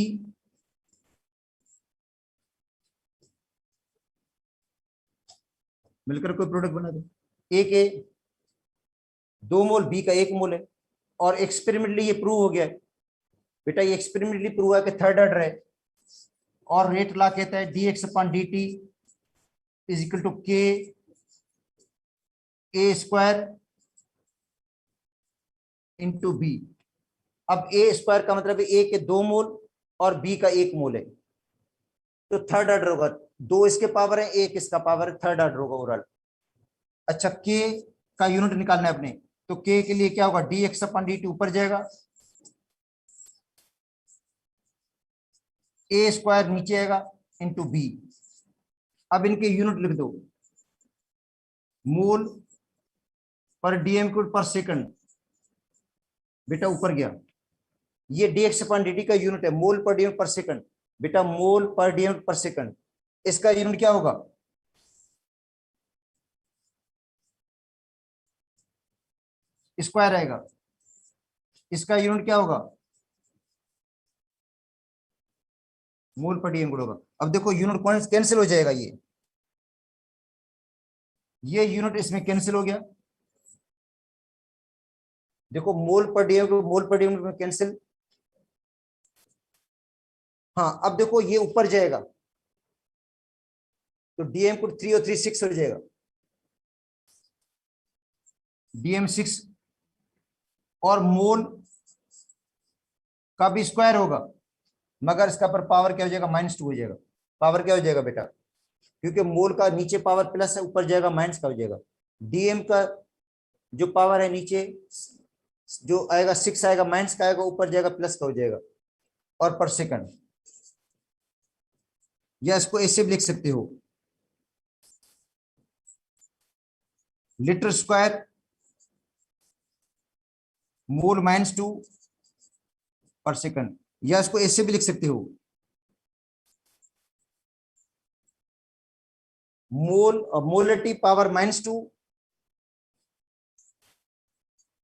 मिलकर कोई प्रोडक्ट बना दो। ए के 2 मोल, बी का 1 मोल है, और एक्सपेरिमेंटली ये प्रूव हो गया है। बेटा ये एक्सपेरिमेंटली प्रूव हुआ है कि थर्ड ऑर्डर है, और रेट लॉ कहता है dx upon dt is equal to k a square into b. अब ए स्क्वायर का मतलब है ए के 2 मोल और बी का 1 मोल है, तो थर्ड ऑर्डर होगा। 2 इसके पावर है, 1 इसका पावर है, थर्ड ऑर्डर होगा ओवरऑल। अच्छा के का यूनिट निकालना है अपने, तो के के लिए क्या होगा? dx अपन dt ऊपर जाएगा, ए स्क्वायर नीचे आएगा इंटू बी। अब इनके यूनिट लिख दो, मोल पर डीएम क्यूब पर सेकंड। बेटा ऊपर गया, ये dx अपन dt का यूनिट है, मोल पर डीएम पर सेकंड। बेटा मोल पर डीएम पर सेकंड, इसका यूनिट क्या होगा? स्क्वायर आएगा। इसका यूनिट क्या होगा? मोल पर डीएम होगा। अब देखो यूनिट कौन कैंसिल हो जाएगा, ये यूनिट इसमें कैंसिल हो गया। देखो मोल पर डीएम मोल पर डीएम में कैंसिल। हाँ अब देखो ये ऊपर जाएगा, तो डीएम को 3 और 3 6 हो जाएगा, डीएम 6, और मोल का भी स्क्वायर होगा, मगर इसका पर पावर क्या हो जाएगा? -2 हो जाएगा। पावर क्या हो जाएगा बेटा? क्योंकि मोल का नीचे पावर प्लस है, ऊपर जाएगा माइनस का हो जाएगा। डीएम का जो पावर है नीचे जो आएगा 6 आएगा, माइनस का आएगा, ऊपर जाएगा प्लस का हो जाएगा, और पर सेकंड। या इसको ऐसे भी लिख सकते हो, लीटर स्क्वायर मोल -2 पर सेकंड। या इसको ऐसे भी लिख सकते हो, मोलरिटी पावर -2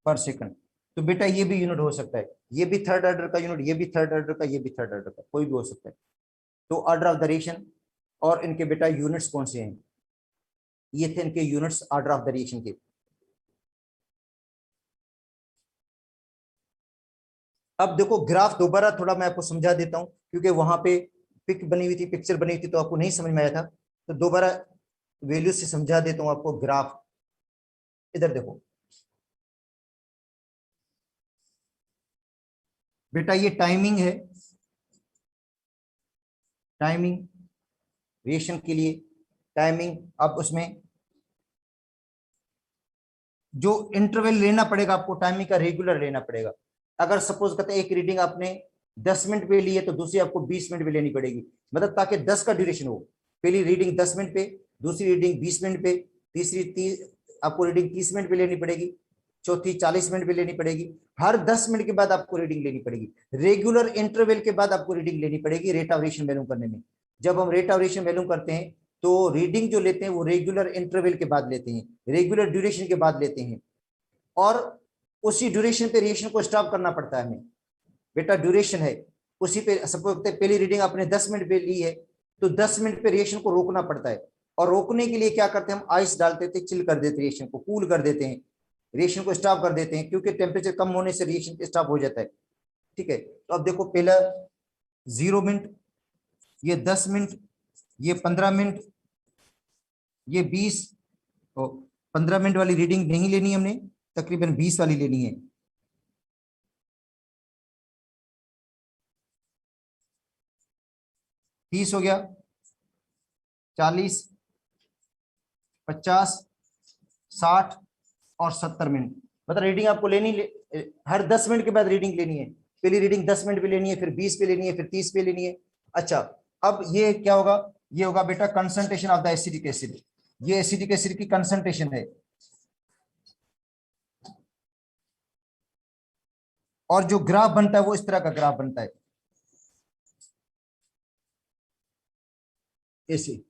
पर सेकंड। तो बेटा ये भी यूनिट हो सकता है, ये भी थर्ड ऑर्डर का यूनिट, ये भी थर्ड ऑर्डर का, ये भी थर्ड ऑर्डर का, कोई भी हो सकता है। तो ऑर्डर ऑफ द रिएक्शन और इनके बेटा यूनिट्स कौन से हैं? ये थे इनके units order of the reaction के। अब देखो ग्राफ दोबारा थोड़ा मैं आपको समझा देता हूं, क्योंकि वहां पे पिक बनी हुई थी, पिक्चर बनी हुई थी, तो आपको नहीं समझ में आया था, तो दोबारा वैल्यू से समझा देता हूं आपको। ग्राफ इधर देखो बेटा, ये टाइमिंग है, टाइमिंग रिएक्शन के लिए टाइमिंग। अब उसमें जो इंटरवल लेना पड़ेगा आपको, टाइमिंग का रेगुलर लेना पड़ेगा। अगर सपोज करते हैं एक रीडिंग आपने 10 मिनट पे ली है, तो दूसरी आपको 20 मिनट पे लेनी पड़ेगी, मतलब ताकि 10 का ड्यूरेशन हो। पहली रीडिंग 10 मिनट पे, दूसरी रीडिंग 20 मिनट पे, तीसरी आपको रीडिंग 30 मिनट पे लेनी पड़ेगी, चौथी 40 मिनट पे लेनी पड़ेगी। हर 10 मिनट के बाद आपको रीडिंग लेनी पड़ेगी, रेगुलर इंटरवल के बाद आपको रीडिंग लेनी पड़ेगी रेट ऑफ वेरिएशन वैल्यू करने में। जब हम रेट ऑफ वेरिएशन वैल्यू करते हैं, तो रीडिंग जो लेते हैं वो रेगुलर इंटरवल के बाद लेते हैं, रेगुलर ड्यूरेशन के बाद लेते हैं, और उसी ड्यूरेशन पे रिएक्शन को स्टॉप करना पड़ता है हमें। बेटा ड्यूरेशन है उसी पे, सपोज पहली रीडिंग आपने 10 मिनट पे ली है, तो 10 मिनट पे रिएक्शन को रोकना पड़ता है, और रोकने के लिए क्या करते हैं हम? आइस डालते थे, चिल कर देते, रिएक्शन को कूल कर देते हैं, रिएक्शन को स्टॉप कर देते हैं, क्योंकि टेम्परेचर कम होने से रिएक्शन स्टॉप हो जाता है। ठीक है, तो अब देखो पहला 0 मिनट, ये 10 मिनट, ये 15 मिनट, ये 20, तो 15 मिनट वाली रीडिंग नहीं लेनी हमने, तकरीबन 20 वाली लेनी है। 30 हो गया, 40, 50, 60 और 70 मिनट, मतलब रीडिंग आपको हर 10 मिनट के बाद रीडिंग लेनी है। पहली रीडिंग 10 मिनट पे लेनी है, फिर 20 पे लेनी है, फिर 30 पे लेनी है। अच्छा, अब ये क्या होगा? ये होगा बेटा concentration of the acidic acid, ये एसिडिक एसिड की कंसंट्रेशन है। और जो ग्राफ बनता है वो इस तरह का ग्राफ बनता है। ऐसे।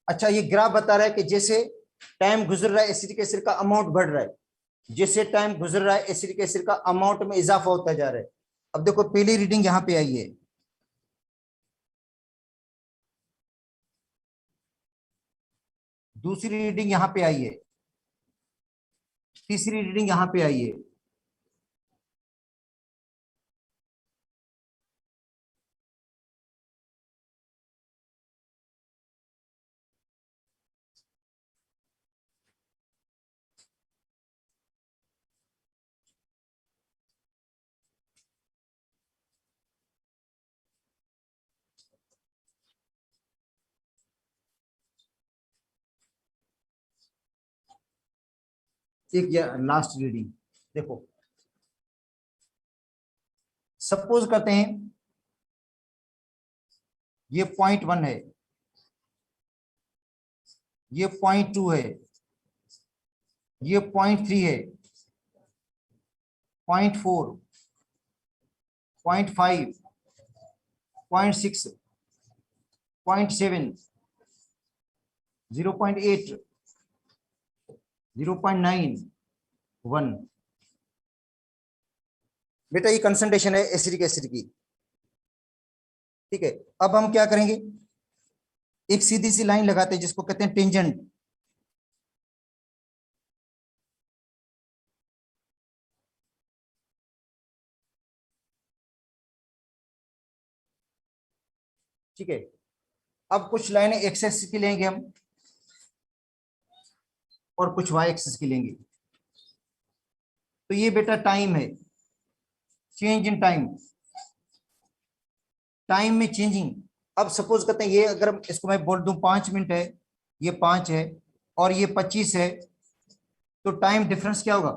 अच्छा, ये ग्राफ बता रहा है कि जैसे टाइम गुजर रहा है एसिटिक एसिड का अमाउंट बढ़ रहा है, जैसे टाइम गुजर रहा है एसिटिक एसिड का अमाउंट में इजाफा होता जा रहा है। अब देखो पहली रीडिंग यहां पे आई है, दूसरी रीडिंग यहां पे आई है, तीसरी रीडिंग यहां पे आई है। एक लास्ट रीडिंग देखो, सपोज करते हैं ये 0.1 है, ये 0.2 है, ये 0.3 है, 0.4, 0.5, 0.6, 0.7, 0.8, 0.9, 1। बेटा ये कंसंट्रेशन है एसिडिक एसिड की, ठीक है। अब हम क्या करेंगे, एक सीधी सी लाइन लगाते हैं जिसको कहते हैं टेंजेंट। ठीक है, अब कुछ लाइनें एक्स एक्सिस की लेंगे हम और कुछ वाई एक्सिस की लेंगे। तो ये बेटा टाइम है, चेंज इन टाइम, टाइम में चेंजिंग। अब सपोज करते हैं ये अगर इसको मैं बोल दूं 5 मिनट है, ये 5 है और ये 25 है, तो टाइम डिफरेंस क्या होगा,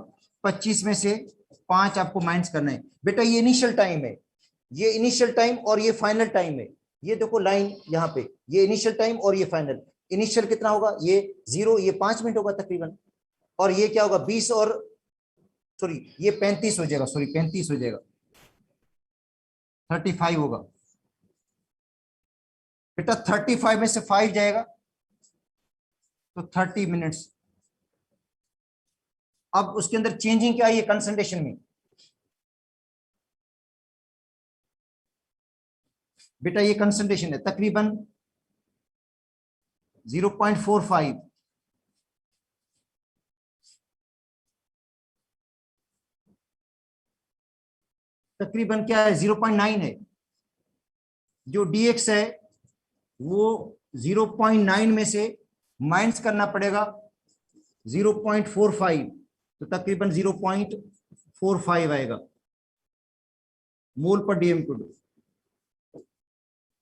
25 में से 5 आपको माइनस करना है। बेटा ये इनिशियल टाइम है, ये इनिशियल टाइम और ये फाइनल टाइम है। ये देखो लाइन यहाँ पे, ये इनिशियल टाइम और ये फाइनल। इनिशियल कितना होगा, ये 0, ये 5 मिनट होगा तकरीबन, और ये क्या होगा 20 और सॉरी ये 35 हो जाएगा, सॉरी 35 हो जाएगा, 35 होगा। बेटा 35 में से 5 जाएगा तो 30 मिनट्स। अब उसके अंदर चेंजिंग क्या है कंसंट्रेशन में, बेटा ये कंसंट्रेशन है तकरीबन 0.45, तकरीबन क्या है 0.9 है। जो dx है वो 0.9 में से माइनस करना पड़ेगा 0.45, तो तकरीबन 0.45 आएगा मोल पर डीएम क्यूब।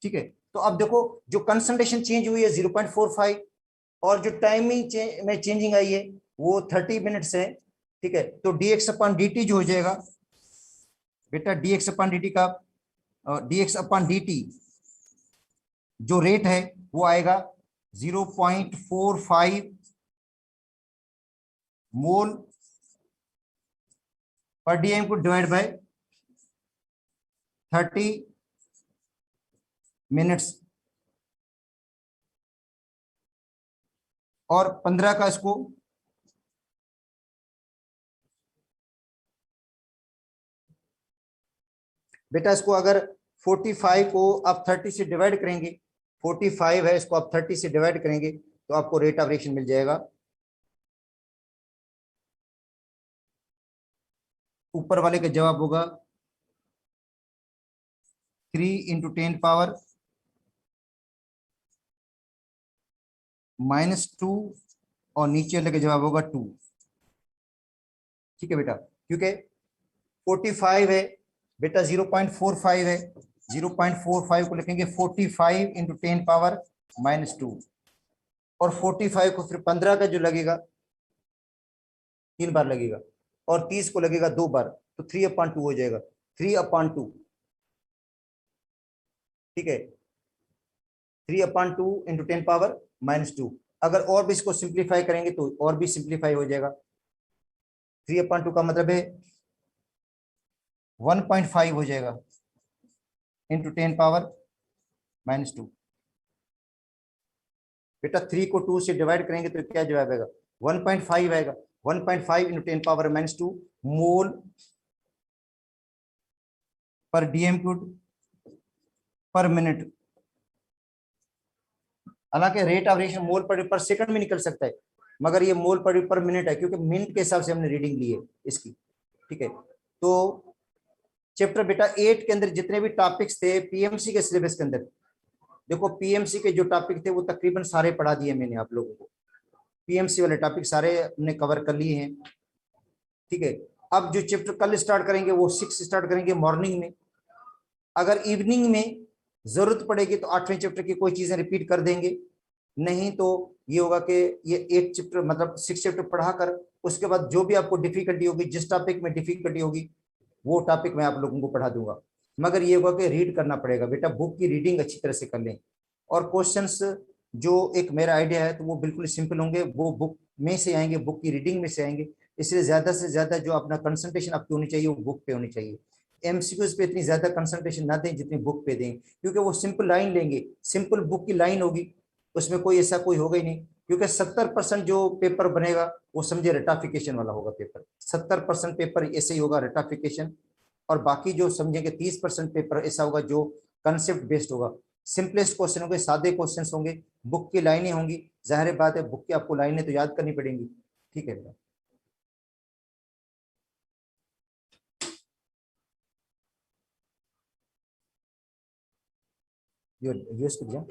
ठीक है, तो अब देखो जो कंसंट्रेशन चेंज हुई है 0.45 और जो टाइमिंग में चेंजिंग आई है वो 30 मिनट्स है। ठीक है, तो dx अपॉन dt जो हो जाएगा बेटा, dx अपॉन dt का dx अपॉन dt जो रेट है वो आएगा 0.45 मोल पर डीएम को डिवाइड बाय 30 मिनट्स, और 15 का इसको बेटा इसको अगर 45 को आप 30 से डिवाइड करेंगे, 45 है इसको आप 30 से डिवाइड करेंगे तो आपको रेट ऑफ रिएक्शन मिल जाएगा। ऊपर वाले का जवाब होगा 3 × 10 पावर -2 और नीचे वाले का जवाब होगा 2। ठीक है बेटा, क्योंकि 45 है बेटा 0.45 है, 0.45 को लिखेंगे 45 × 10 पावर -2, और 45 को फिर 15 का जो लगेगा 3 बार लगेगा, और 30 को लगेगा 2 बार, तो 3/2 हो जाएगा, 3/2। ठीक है, 3/2 × 10 पावर -2। अगर और भी इसको सिंप्लीफाई करेंगे तो और भी सिंप्लीफाई हो जाएगा। 3/2 का मतलब है 1.5 हो जाएगा × 10 पावर -2। बेटा 3 को 2 से डिवाइड करेंगे तो क्या जवाब आएगा? 1.5 आएगा। 1.5 × 10⁻⁻2 मोल पर DM³ पर मिनट। हालांकि रेट ऑफ रिएक्शन मोल पर सेकंड में निकल सकता है, मगर ये मोल पर मिनट है, क्योंकि मिनट के हिसाब से हमने रीडिंग ली है इसकी। ठीक है, तो चैप्टर बेटा 8 के अंदर जितने भी टॉपिक्स थे पीएमसी के सिलेबस के अंदर, देखो पीएमसी के जो टॉपिक थे वो तकरीबन सारे पढ़ा दिए मैंने आप लोगों को। पीएमसी वाले टॉपिक सारे हमने कवर कर लिए हैं। ठीक है, अब जो चैप्टर कल स्टार्ट करेंगे वो 6 स्टार्ट करेंगे मॉर्निंग में। अगर इवनिंग में जरूरत पड़ेगी तो 8वें चैप्टर की कोई चीजें रिपीट कर देंगे, नहीं तो ये होगा कि ये 8 चैप्टर मतलब 6 चैप्टर पढ़ाकर उसके बाद जो भी आपको डिफिकल्टी होगी, जिस टॉपिक में डिफिकल्टी होगी वो टॉपिक मैं आप लोगों को पढ़ा दूंगा। मगर ये होगा कि रीड करना पड़ेगा बेटा, बुक की रीडिंग अच्छी तरह से कर लें। और क्वेश्चंस जो एक मेरा आइडिया है तो वो बिल्कुल सिंपल होंगे, वो बुक में से आएंगे, बुक की रीडिंग में से आएंगे। इसलिए ज्यादा से ज्यादा जो अपना कंसंट्रेशन आपकी होनी चाहिए वो बुक पे होनी चाहिए। एमसीक्यूज पे इतनी ज्यादा कंसंट्रेशन ना दें जितनी बुक पे दें, क्योंकि वो सिंपल लाइन लेंगे, सिंपल बुक की लाइन होगी, उसमें कोई ऐसा कोई होगा ही नहीं। क्योंकि 70% जो पेपर बनेगा वो समझे रटाफिकेशन वाला होगा पेपर। 70% पेपर ऐसे ही होगा रटाफिकेशन, और बाकी जो समझेंगे 30% पेपर ऐसा होगा जो कंसेप्ट बेस्ड होगा। सिंपलेस्ट क्वेश्चन होंगे, सादे क्वेश्चन होंगे, बुक की लाइनें होंगी। जाहिर बात है बुक की आपको लाइनें तो याद करनी पड़ेंगी। ठीक है बेटा, यूएस को दिया